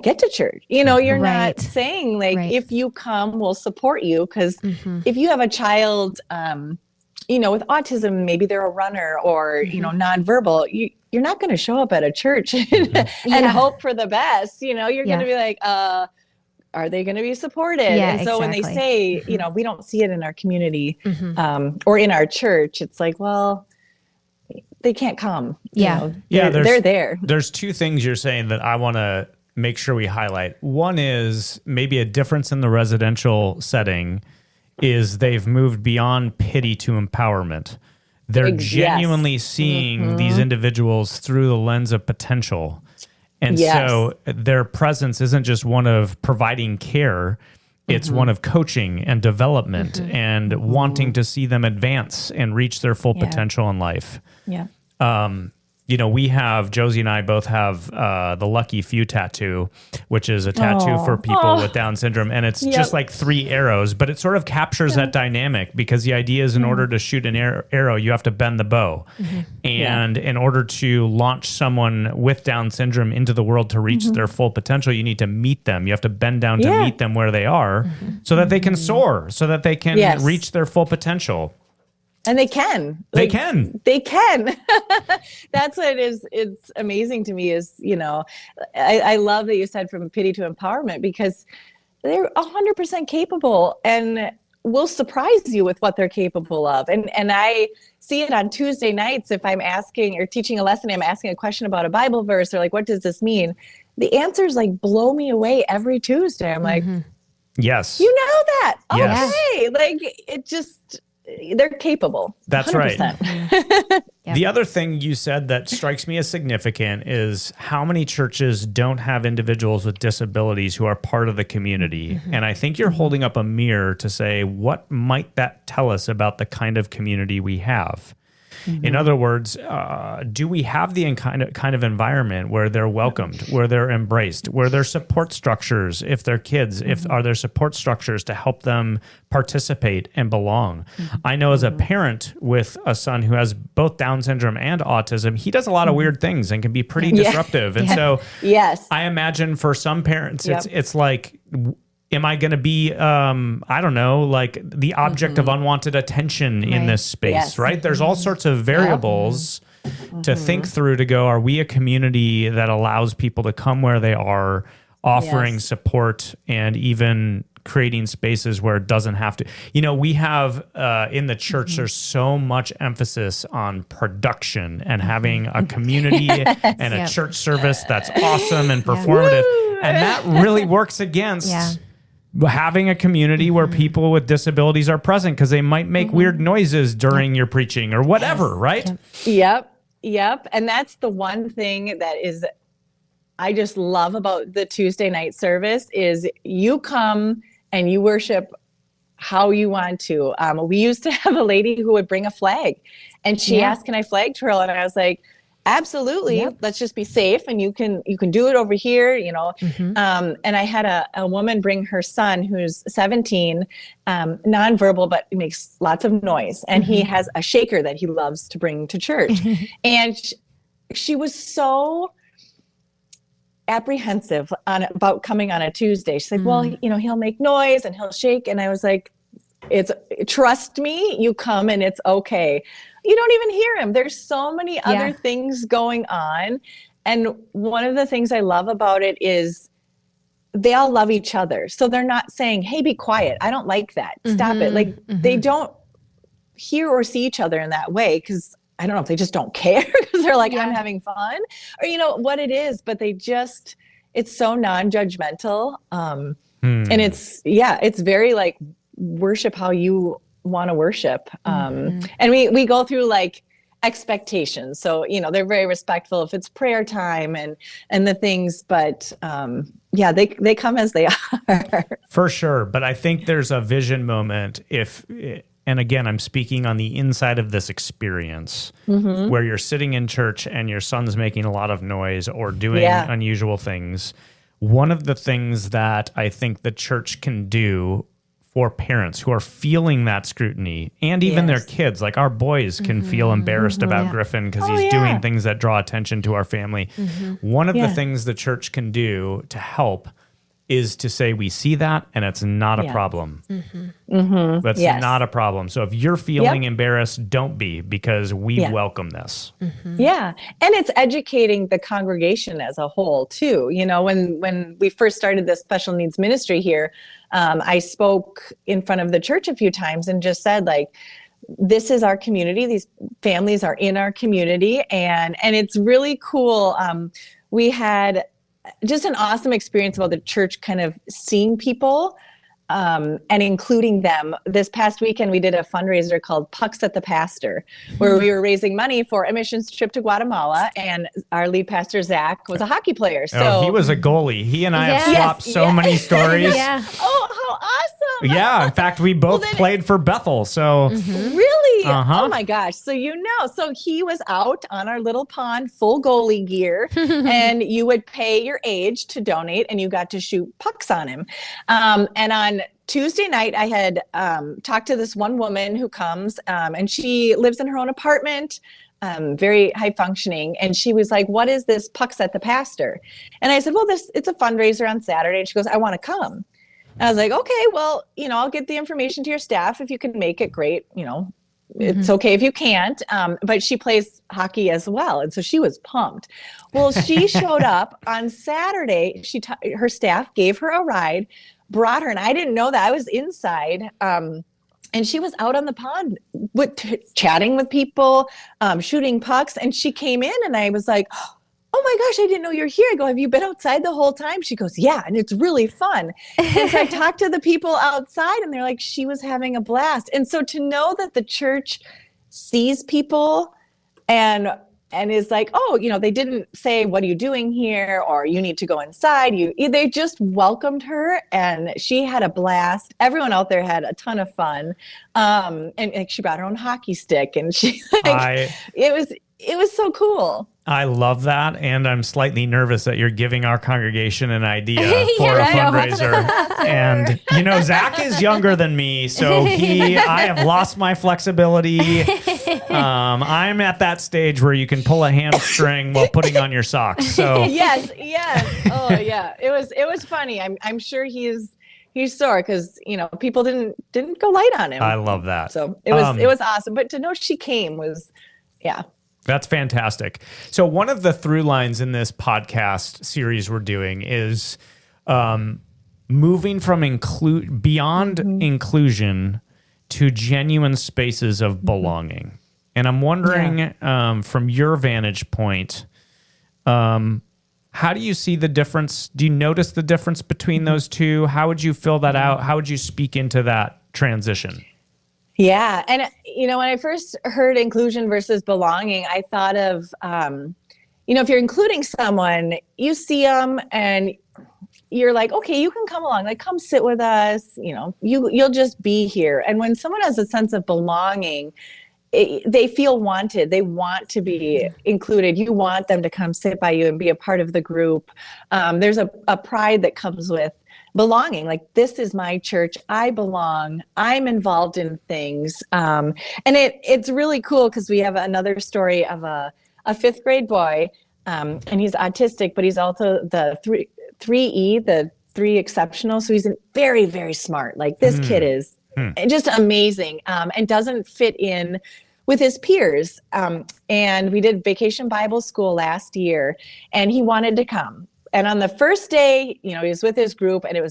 get to church. You're not saying like, if you come, we'll support you. Because if you have a child, with autism, maybe they're a runner or, nonverbal, you're not going to show up at a church and hope for the best. You're going to be like, are they going to be supported? And so when they say, we don't see it in our community or in our church, it's like, well, they can't come. They're there. There's two things you're saying that I want to make sure we highlight. One is maybe a difference in the residential setting is they've moved beyond pity to empowerment. They're genuinely seeing these individuals through the lens of potential. And so their presence isn't just one of providing care, it's one of coaching and development and wanting to see them advance and reach their full potential in life. We have, Josie and I both have the Lucky Few tattoo, which is a tattoo for people with Down syndrome. And it's just like 3 arrows, but it sort of captures that dynamic, because the idea is in order to shoot an arrow, you have to bend the bow. And in order to launch someone with Down syndrome into the world to reach their full potential, you need to meet them. You have to bend down to meet them where they are so that they can soar, so that they can reach their full potential. And they can. They can. That's what it is. It's amazing to me is, I love that you said from pity to empowerment, because they're 100% capable and will surprise you with what they're capable of. And I see it on Tuesday nights. If I'm asking or teaching a lesson, I'm asking a question about a Bible verse or like, what does this mean? The answers like blow me away every Tuesday. I'm like, yes, you know that. Yes. Okay. Like it just, they're capable. That's 100%. right. The other thing you said that strikes me as significant is how many churches don't have individuals with disabilities who are part of the community. And I think you're holding up a mirror to say, what might that tell us about the kind of community we have? In other words, do we have the kind of environment where they're welcomed, where they're embraced, where there are support structures if they're kids, are there support structures to help them participate and belong? I know as a parent with a son who has both Down syndrome and autism, he does a lot of weird things and can be pretty disruptive. And so I imagine for some parents, it's like, am I going to be, I don't know, like the object of unwanted attention in this space, right? There's all sorts of variables to think through to go, are we a community that allows people to come where they are, offering support and even creating spaces where it doesn't have to. We have in the church, there's so much emphasis on production and having a community and a church service that's awesome and performative. And that really works against having a community where people with disabilities are present, because they might make weird noises during your preaching or whatever, right? Yep. And that's the one thing that is, I just love about the Tuesday night service is you come and you worship how you want to. We used to have a lady who would bring a flag, and she asked, can I flag twirl? And I was like, Absolutely. Yep. Let's just be safe, and you can do it over here, And I had a woman bring her son who's 17, nonverbal, but makes lots of noise. And he has a shaker that he loves to bring to church. And she was so apprehensive about coming on a Tuesday. She's like, well, he'll make noise and he'll shake. And I was like, trust me, you come and it's okay. You don't even hear him. There's so many other things going on. And one of the things I love about it is they all love each other. So they're not saying, hey, be quiet. I don't like that. Stop it. Like they don't hear or see each other in that way, because I don't know if they just don't care because they're like, I'm having fun, or what it is, but it's so non-judgmental. And it's very like worship how you want to worship. And we go through like expectations. So, they're very respectful if it's prayer time and the things, but they come as they are. For sure. But I think there's a vision moment and again, I'm speaking on the inside of this experience where you're sitting in church and your son's making a lot of noise or doing unusual things. One of the things that I think the church can do for parents who are feeling that scrutiny, and even their kids, like our boys can feel embarrassed about Griffin because he's doing things that draw attention to our family. One of the things the church can do to help is to say, we see that and it's not a problem. That's not a problem. So if you're feeling embarrassed, don't be, because we welcome this. Yeah. And it's educating the congregation as a whole too. When we first started this special needs ministry here, I spoke in front of the church a few times and just said, like, this is our community. These families are in our community. And it's really cool. We had just an awesome experience about the church kind of seeing people and including them. This past weekend, we did a fundraiser called Pucks at the Pastor, where we were raising money for a missions trip to Guatemala. And our lead pastor, Zach, was a hockey player. So he was a goalie. He and I have swapped so many stories. Oh, how awesome. Yeah. In fact, we both played for Bethel. So really? Oh my gosh. So, so he was out on our little pond, full goalie gear, and you would pay your age to donate and you got to shoot pucks on him. And on Tuesday night, I had talked to this one woman who comes and she lives in her own apartment, very high functioning. And she was like, what is this Pucks at the Pastor? And I said, well, it's a fundraiser on Saturday. And she goes, I want to come. And I was like, okay, well, I'll get the information to your staff. If you can make it, great. It's okay if you can't. But she plays hockey as well. And so she was pumped. Well, she showed up on Saturday. Her staff gave her a ride, brought her, and I didn't know that. I was inside. And she was out on the pond chatting with people, shooting pucks. And she came in and I was like, oh my gosh, I didn't know you're here. I go, have you been outside the whole time? She goes, yeah, and it's really fun. And so I talked to the people outside and they're like, she was having a blast. And so to know that the church sees people and is like, oh, they didn't say, what are you doing here? Or you need to go inside. They just welcomed her and she had a blast. Everyone out there had a ton of fun. And she brought her own hockey stick and it was so cool. I love that, and I'm slightly nervous that you're giving our congregation an idea for a fundraiser. And Zach is younger than me, so I have lost my flexibility. I'm at that stage where you can pull a hamstring while putting on your socks. So yes. Oh yeah, it was funny. I'm sure he's sore because people didn't go light on him. I love that. So it was awesome. But to know she came was That's fantastic. So one of the through lines in this podcast series we're doing is moving from beyond inclusion to genuine spaces of belonging. And I'm wondering, from your vantage point, how do you see the difference? Do you notice the difference between those two? How would you fill that out? How would you speak into that transition? Yeah. And, when I first heard inclusion versus belonging, I thought of, if you're including someone, you see them and you're like, okay, you can come along, like come sit with us, you'll just be here. And when someone has a sense of belonging, they feel wanted. They want to be included. You want them to come sit by you and be a part of the group. There's a pride that comes with belonging. Like, this is my church. I belong. I'm involved in things. And it's really cool because we have another story of a fifth grade boy, and he's autistic, but he's also the 3E, the 3 exceptional. So he's very, very smart. Like, this kid is just amazing, and doesn't fit in with his peers. And we did Vacation Bible School last year, and he wanted to come. And on the first day, he was with his group, and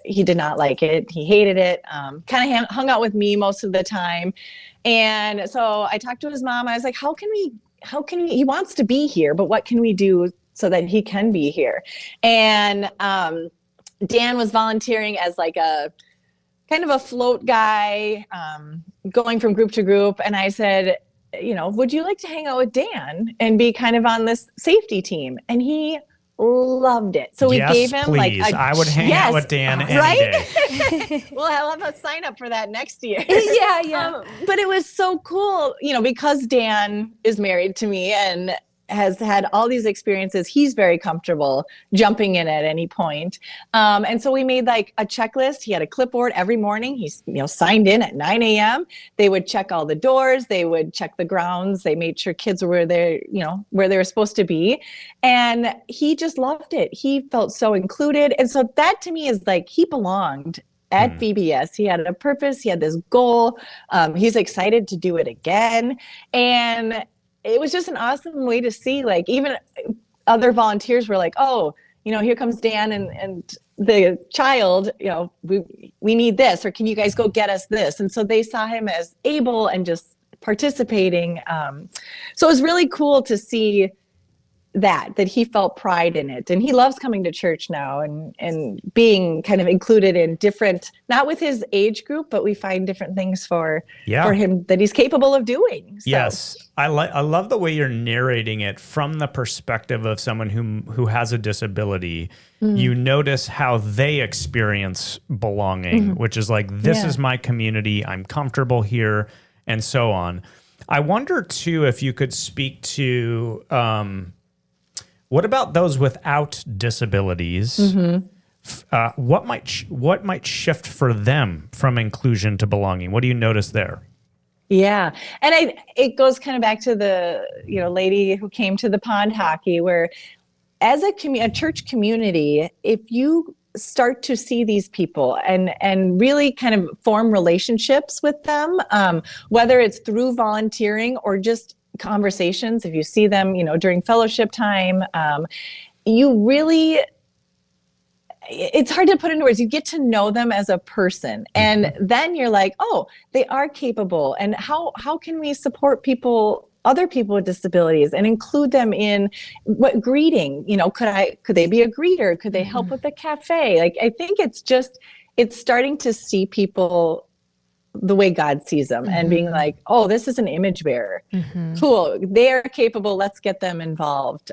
he did not like it. He hated it. Kind of hung out with me most of the time. And so I talked to his mom. I was like, how can we, he wants to be here, but what can we do so that he can be here? And Dan was volunteering as like a kind of a float guy, going from group to group. And I said, would you like to hang out with Dan and be kind of on this safety team? And he loved it. So we gave him please. I would hang out with Dan any day. Well, I'll have a sign up for that next year. Yeah. But it was so cool, because Dan is married to me and has had all these experiences. He's very comfortable jumping in at any point. And so we made like a checklist. He had a clipboard every morning. He's, signed in at 9 a.m. They would check all the doors. They would check the grounds. They made sure kids were where where they were supposed to be. And he just loved it. He felt so included. And so that to me is like, he belonged at VBS. He had a purpose. He had this goal. He's excited to do it again. And it was just an awesome way to see, like, even other volunteers were like, oh, here comes Dan and the child, we need this, or can you guys go get us this? And so they saw him as able and just participating. So it was really cool to see that he felt pride in it. And he loves coming to church now and being kind of included in different, not with his age group, but we find different things for him that he's capable of doing. So. Yes. I love the way you're narrating it from the perspective of someone who has a disability. You notice how they experience belonging, which is like, this is my community. I'm comfortable here, and so on. I wonder too, if you could speak to, what about those without disabilities? What might shift for them from inclusion to belonging? What do you notice there? Yeah. And it goes kind of back to the, lady who came to the pond hockey, where as a church community, if you start to see these people and really kind of form relationships with them, whether it's through volunteering or just conversations, if you see them, during fellowship time, you really, it's hard to put into words. You get to know them as a person, and then you're like, oh, they are capable. And how can we support other people with disabilities and include them in what greeting? Could they be a greeter? Could they help with the cafe? Like, I think it's starting to see people the way God sees them and being like, oh, this is an image bearer. Cool. They're capable. Let's get them involved.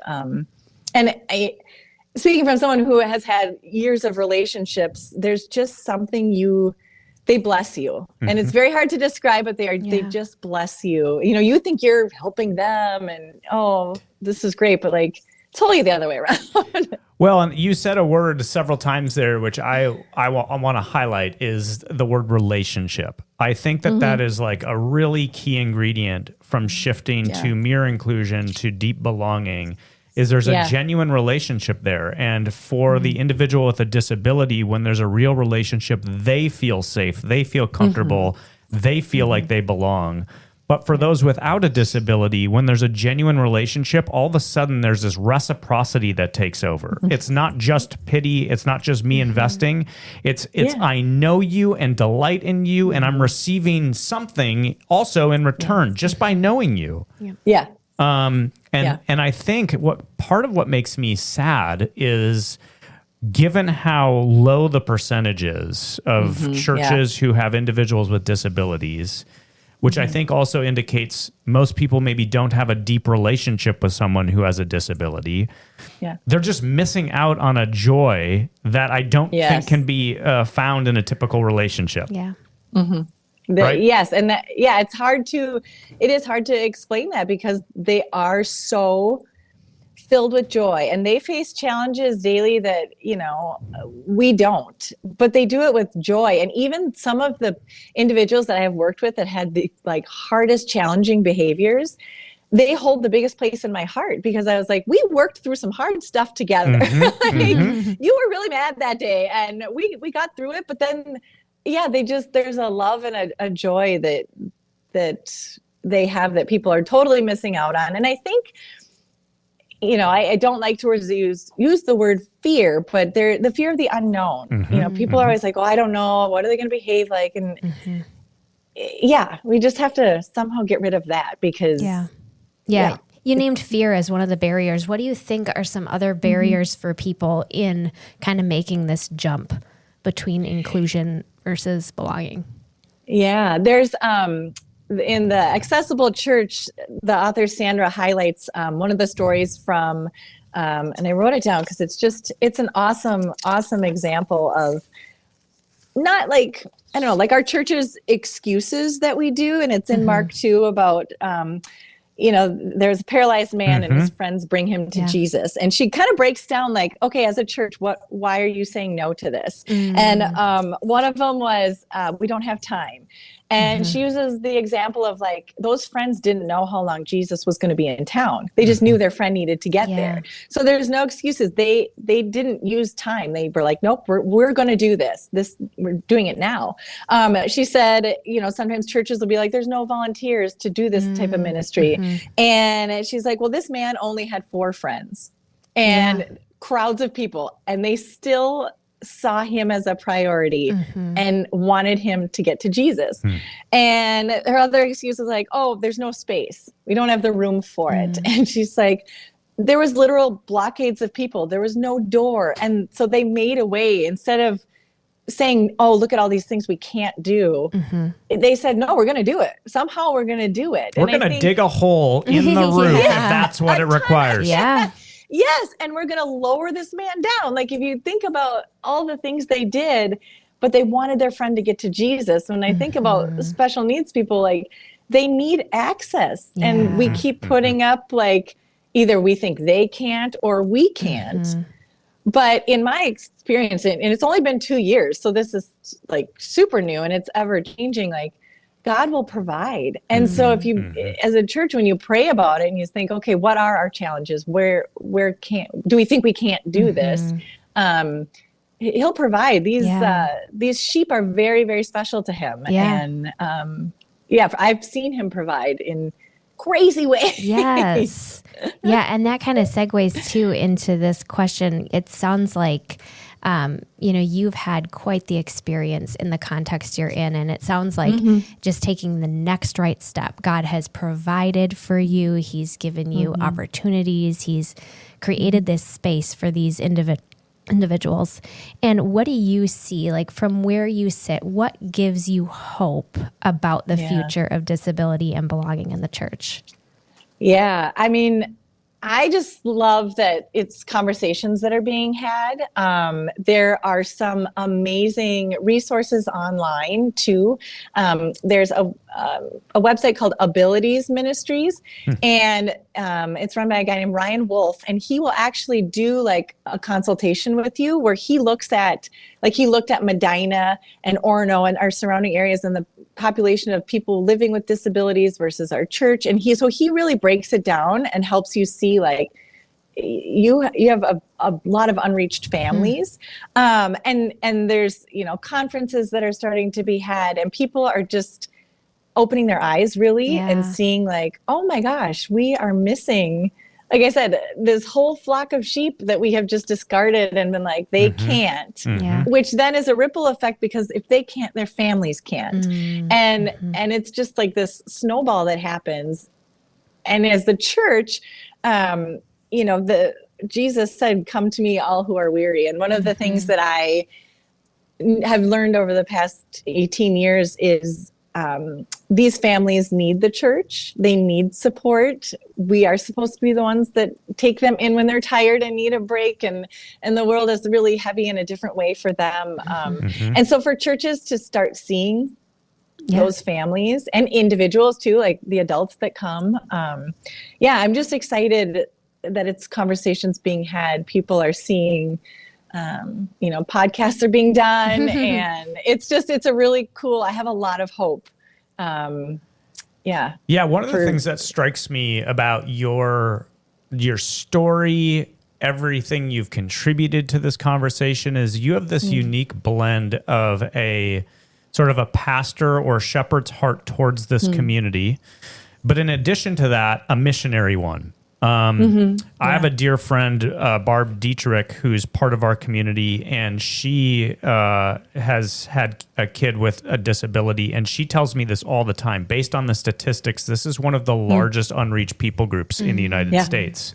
Speaking from someone who has had years of relationships, there's just something they bless you. And it's very hard to describe, but they just bless you. You think you're helping them and, oh, this is great, but like, it's totally the other way around. Well, and you said a word several times there, which I want to highlight, is the word relationship. I think that is like a really key ingredient from shifting to mere inclusion to deep belonging, is there's a genuine relationship there. And for the individual with a disability, when there's a real relationship, they feel safe, they feel comfortable, they feel like they belong. But for those without a disability, when there's a genuine relationship, all of a sudden there's this reciprocity that takes over. It's not just pity. It's not just me investing. It's I know you and delight in you, and I'm receiving something also in return just by knowing you. And I think part of what makes me sad is, given how low the percentage is of churches who have individuals with disabilities, which I think also indicates most people maybe don't have a deep relationship with someone who has a disability. They're just missing out on a joy that I don't think can be found in a typical relationship. Right? Yes. And it is hard to explain that because they are so filled with joy and they face challenges daily that, we don't, but they do it with joy. And even some of the individuals that I have worked with that had the hardest challenging behaviors, they hold the biggest place in my heart because I was like, we worked through some hard stuff together. You were really mad that day and we got through it. But then, there's a love and a joy that they have that people are totally missing out on. And I think, I don't like to use the word fear, but the fear of the unknown. People are always like, oh, I don't know. What are they going to behave like? And we just have to somehow get rid of that because. Yeah. You named fear as one of the barriers. What do you think are some other barriers for people in kind of making this jump between inclusion versus belonging? Yeah, there's in the Accessible Church, the author Sandra highlights one of the stories from, and I wrote it down because it's an awesome example of not our church's excuses that we do. And it's in Mark 2 about, there's a paralyzed man and his friends bring him to Jesus. And she kind of breaks down okay, as a church, why are you saying no to this? And one of them was, we don't have time. And she uses the example of those friends didn't know how long Jesus was going to be in town. They just knew their friend needed to get there. So there's no excuses. They didn't use time. They were like, nope, we're going to do this. We're doing it now. She said, sometimes churches will be like, there's no volunteers to do this type of ministry. And she's like, well, this man only had 4 friends and crowds of people, and they still saw him as a priority and wanted him to get to Jesus. And her other excuse was like, oh, there's no space. We don't have the room for it. And she's like, there was literal blockades of people. There was no door. And so they made a way instead of saying, oh, look at all these things we can't do. They said, no, we're going to do it. Somehow we're going to do it. We're going to dig a hole in the roof if that's what it requires. Yes, and we're going to lower this man down. If you think about all the things they did, but they wanted their friend to get to Jesus. When I think about special needs people, they need access. And we keep putting up either we think they can't or we can't. But in my experience, and it's only been 2 years, so this is super new and it's ever changing, God will provide. And so if you, as a church, when you pray about it and you think, okay, what are our challenges? Where do we think we can't do this? He'll provide. These sheep are very, very special to him. And I've seen him provide in crazy ways. Yes. And that kind of segues too into this question. It sounds like you've had quite the experience in the context you're in. And it sounds like just taking the next right step. God has provided for you. He's given you opportunities. He's created this space for these individuals. And what do you see, from where you sit, what gives you hope about the future of disability and belonging in the church? Yeah. I mean, I just love that it's conversations that are being had. There are some amazing resources online too. There's a website called Abilities Ministries, and it's run by a guy named Ryan Wolf, and he will actually do a consultation with you where he looks at, he looked at Medina and Orono and our surrounding areas and the population of people living with disabilities versus our church. And he really breaks it down and helps you see you have a lot of unreached families. And there's, conferences that are starting to be had, and people are just opening their eyes really and seeing oh my gosh, we are missing, like I said, this whole flock of sheep that we have just discarded and been they can't, which then is a ripple effect because if they can't, their families can't. And it's just this snowball that happens. And as the church, Jesus said, come to me, all who are weary. And one of the things that I have learned over the past 18 years is these families need the church. They need support. We are supposed to be the ones that take them in when they're tired and need a break. And the world is really heavy in a different way for them. And so for churches to start seeing those families and individuals too, like the adults that come. I'm just excited that it's conversations being had. People are seeing, podcasts are being done, and it's a really cool, I have a lot of hope. One of the things that strikes me about your story, everything you've contributed to this conversation, is you have this unique blend of a sort of a pastor or shepherd's heart towards this community, but in addition to that, a missionary one. I have a dear friend, Barb Dietrich, who's part of our community, and she has had a kid with a disability, and she tells me this all the time. Based on the statistics, this is one of the largest unreached people groups in the United States.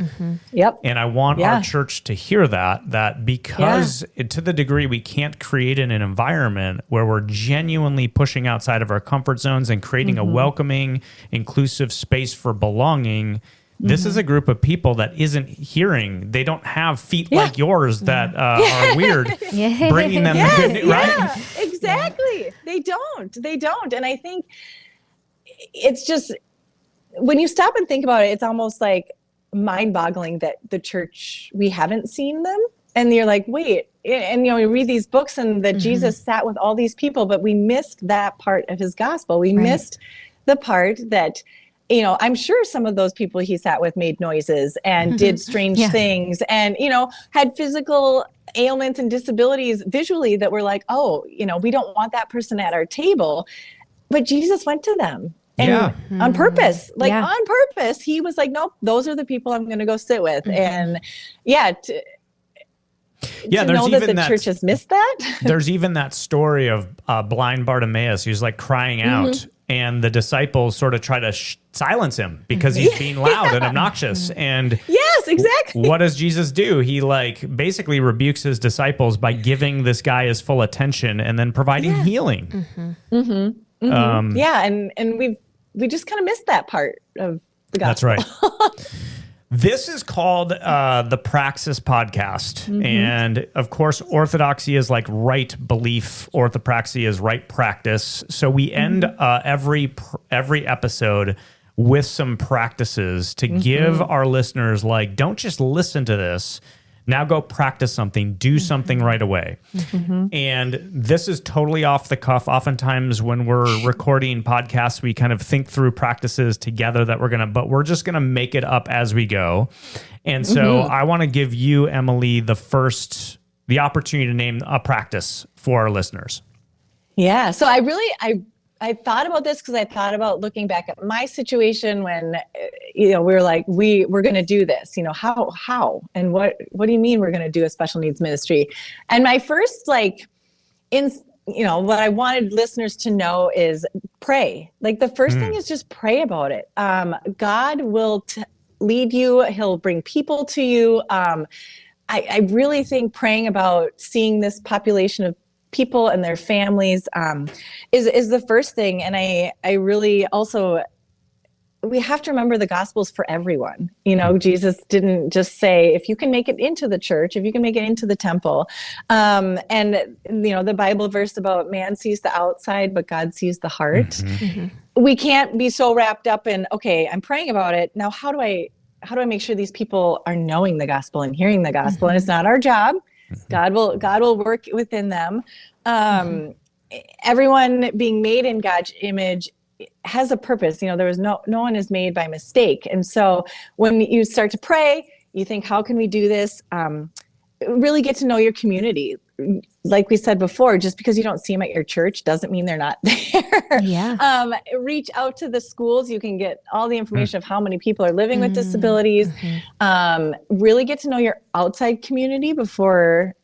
Yep. And I want our church to hear that because to the degree we can't create an environment where we're genuinely pushing outside of our comfort zones and creating a welcoming, inclusive space for belonging. This is a group of people that isn't hearing. They don't have feet like yours that are weird, bringing them the good news, right? Yeah, exactly. They don't. And I think it's just, when you stop and think about it, it's almost like mind-boggling that the church, we haven't seen them. And you're like, wait, and you read these books and that Jesus sat with all these people, but we missed that part of his gospel. We missed the part that, I'm sure some of those people he sat with made noises and did strange things and, had physical ailments and disabilities visually that were like, oh, we don't want that person at our table. But Jesus went to them. And on purpose, on purpose, he was like, nope, those are the people I'm going to go sit with. And to know that the church has missed that. There's even that story of blind Bartimaeus who's like crying out. And the disciples sort of try to silence him because he's being loud and obnoxious. And yes, exactly. What does Jesus do? He basically rebukes his disciples by giving this guy his full attention and then providing healing. And we just kind of missed that part of the gospel. That's right. This is called the Praxis Podcast. And of course, orthodoxy is like right belief. Orthopraxy is right practice. So we end every episode with some practices to give our listeners, don't just listen to this. Now go practice something, do something right away. And this is totally off the cuff. Oftentimes when we're recording podcasts, we kind of think through practices together but we're just going to make it up as we go. And so I want to give you, Emily, the opportunity to name a practice for our listeners. Yeah. So I thought about this because I thought about looking back at my situation when, we were like, we're going to do this, how, and what do you mean we're going to do a special needs ministry? And my first, what I wanted listeners to know is pray. The first thing is just pray about it. God will lead you. He'll bring people to you. I really think praying about seeing this population of people and their families is the first thing. And I really also, we have to remember the gospel's for everyone. Jesus didn't just say, if you can make it into the church, if you can make it into the temple. And the Bible verse about man sees the outside, but God sees the heart. We can't be so wrapped up in, okay, I'm praying about it. Now, how do I make sure these people are knowing the gospel and hearing the gospel? And it's not our job. God will work within them. Everyone being made in God's image has a purpose. There was no one is made by mistake. And so when you start to pray, you think, how can we do this? Really get to know your community. Like we said before, just because you don't see them at your church doesn't mean they're not there. Yeah. Reach out to the schools. You can get all the information of how many people are living with disabilities. Really get to know your outside community before,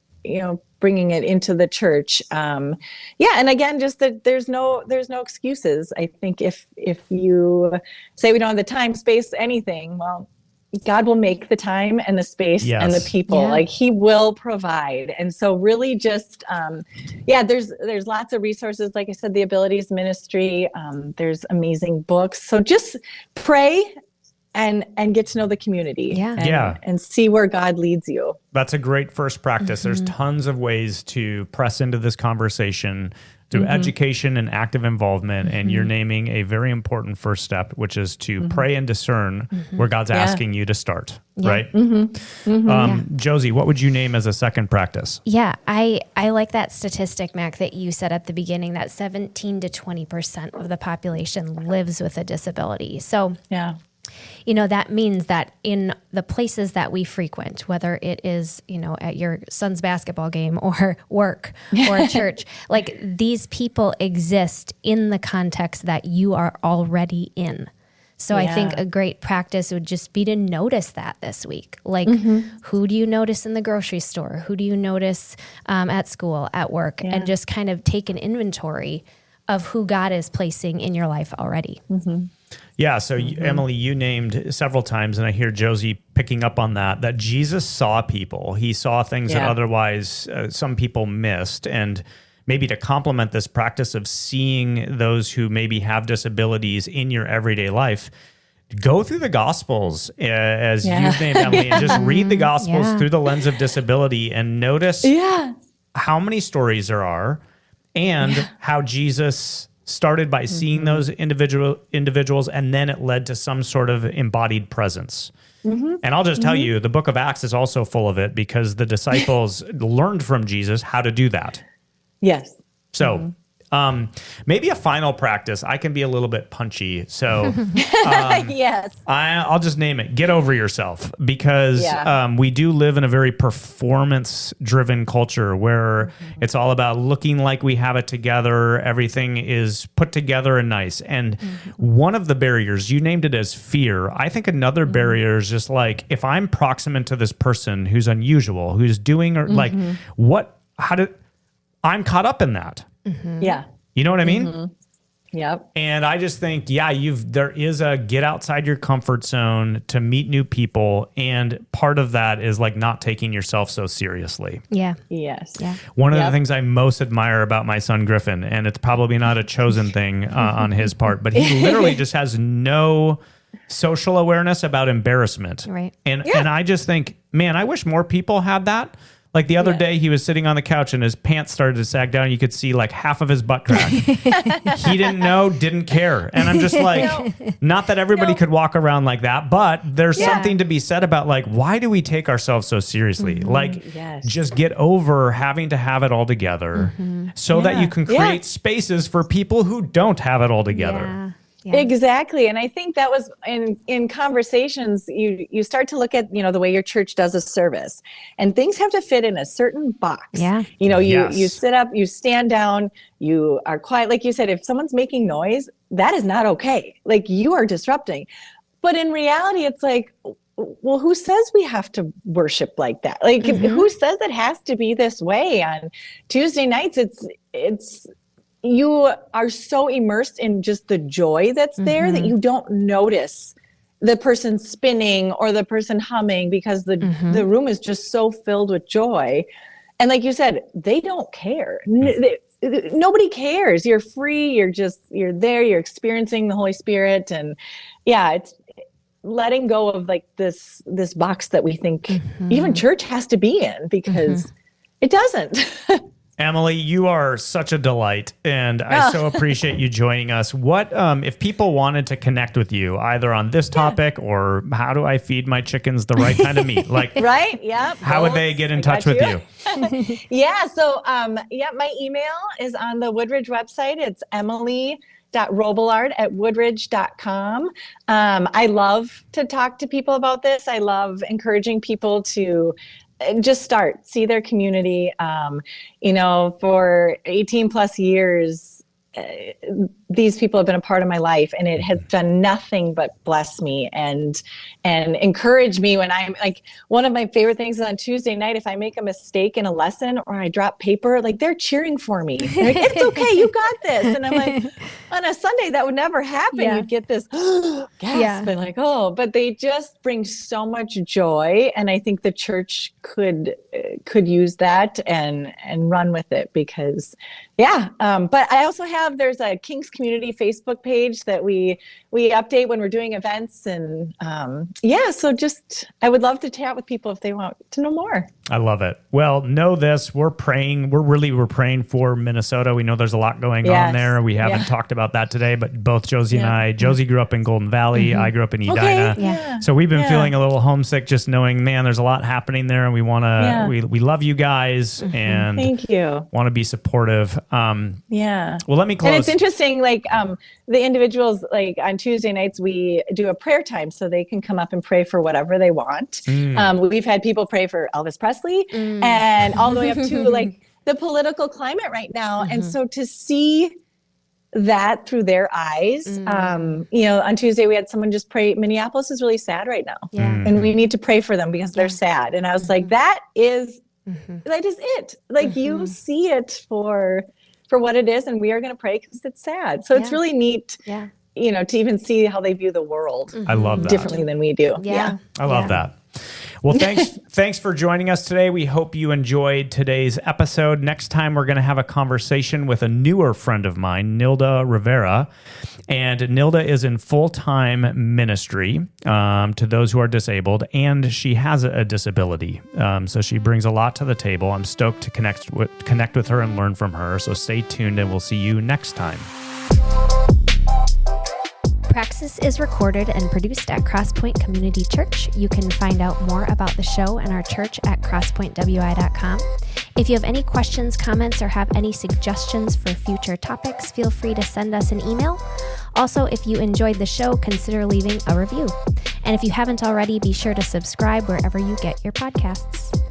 bringing it into the church. And again, just that there's no excuses. I think if you say we don't have the time, space, anything, well, God will make the time and the space and the people. He will provide. And so really just, there's lots of resources. Like I said, the Abilities Ministry, there's amazing books. So just pray and get to know the community and see where God leads you. That's a great first practice. There's tons of ways to press into this conversation, through education and active involvement. And you're naming a very important first step, which is to pray and discern where God's asking you to start, right? Josie, what would you name as a second practice? Yeah, I like that statistic, Mac, that you said at the beginning, that 17 to 20% of the population lives with a disability. So that means that in the places that we frequent, whether it is, at your son's basketball game or work or church, like these people exist in the context that you are already in. So I think a great practice would just be to notice that this week. Like, who do you notice in the grocery store? Who do you notice at school, at work? And just kind of take an inventory of who God is placing in your life already. Yeah, so Emily, you named several times, and I hear Josie picking up on that Jesus saw people. He saw things that otherwise some people missed. And maybe to complement this practice of seeing those who maybe have disabilities in your everyday life, go through the Gospels, as you've named, Emily, and just read the Gospels through the lens of disability and notice how many stories there are and how Jesus started by seeing those individuals, and then it led to some sort of embodied presence. And I'll just tell you, the book of Acts is also full of it because the disciples learned from Jesus how to do that. Yes. So maybe a final practice. I can be a little bit punchy. So yes, I'll just name it. Get over yourself, because we do live in a very performance-driven culture where it's all about looking like we have it together. Everything is put together and nice. And one of the barriers, you named it as fear. I think another barrier is just like, if I'm proximate to this person who's unusual, who's doing or I'm caught up in that. Yeah. You know what I mean? Yep. And I just think, there is a get outside your comfort zone to meet new people. And part of that is like not taking yourself so seriously. Yeah. Yes. Yeah. One of the things I most admire about my son Griffin, and it's probably not a chosen thing on his part, but he literally just has no social awareness about embarrassment. Right. And I just think, man, I wish more people had that. Like the other day, he was sitting on the couch and his pants started to sag down. You could see like half of his butt crack. He didn't know, didn't care. And I'm just like, not that everybody could walk around like that, but there's something to be said about like, why do we take ourselves so seriously? Like, just get over having to have it all together so that you can create spaces for people who don't have it all together. Yeah. Exactly. And I think that was in conversations, you start to look at, the way your church does a service, and things have to fit in a certain box. Yeah. You sit up, you stand down, you are quiet. Like you said, if someone's making noise, that is not okay. Like, you are disrupting. But in reality, it's like, well, who says we have to worship like that? Like, who says it has to be this way? On Tuesday nights, it's you are so immersed in just the joy that's there that you don't notice the person spinning or the person humming, because the room is just so filled with joy. And like you said, they don't care. Nobody cares. You're free. You're there. You're experiencing the Holy Spirit. And it's letting go of like this box that we think even church has to be in, because it doesn't. Emily, you are such a delight, and I so appreciate you joining us. What if people wanted to connect with you, either on this topic or how do I feed my chickens the right kind of meat? Like, right? Yeah. How would they get in touch with you? So my email is on the Woodridge website. It's Emily.Robillard@woodridge.com. I love to talk to people about this. I love encouraging people to just see their community. For 18 plus years, these people have been a part of my life, and it has done nothing but bless me and encourage me when I'm like, one of my favorite things is on Tuesday night, if I make a mistake in a lesson or I drop paper, like, they're cheering for me. They're like, it's okay, you got this. And I'm like, on a Sunday that would never happen. You'd get this gasp and like, but they just bring so much joy, and I think the church could use that and run with it, because but I also there's a King's Community Facebook page that we update when we're doing events, and so just I would love to chat with people if they want to know more. I love it. Well, know this, we're praying for Minnesota. We know there's a lot going on there. We haven't talked about that today, but both Josie and I, Josie grew up in Golden Valley. I grew up in Edina. So we've been feeling a little homesick just knowing, man, there's a lot happening there, and we want to, we love you guys and thank you. Want to be supportive. Well, let me close. And it's interesting, like the individuals, like on Tuesday nights, we do a prayer time so they can come up and pray for whatever they want. We've had people pray for Elvis Presley and all the way up to like the political climate right now. And so to see that through their eyes, on Tuesday we had someone just pray, Minneapolis is really sad right now. And we need to pray for them because they're sad. And I was like, that is it. Like you see it for what it is. And we are going to pray because it's sad. So it's really neat, to even see how they view the world. I love that. Differently than we do. I love that. Well, thanks for joining us today. We hope you enjoyed today's episode. Next time, we're going to have a conversation with a newer friend of mine, Nilda Rivera. And Nilda is in full-time ministry to those who are disabled, and she has a disability. So she brings a lot to the table. I'm stoked to connect with her and learn from her. So stay tuned, and we'll see you next time. Praxis is recorded and produced at Crosspoint Community Church. You can find out more about the show and our church at crosspointwi.com. If you have any questions, comments, or have any suggestions for future topics, feel free to send us an email. Also, if you enjoyed the show, consider leaving a review. And if you haven't already, be sure to subscribe wherever you get your podcasts.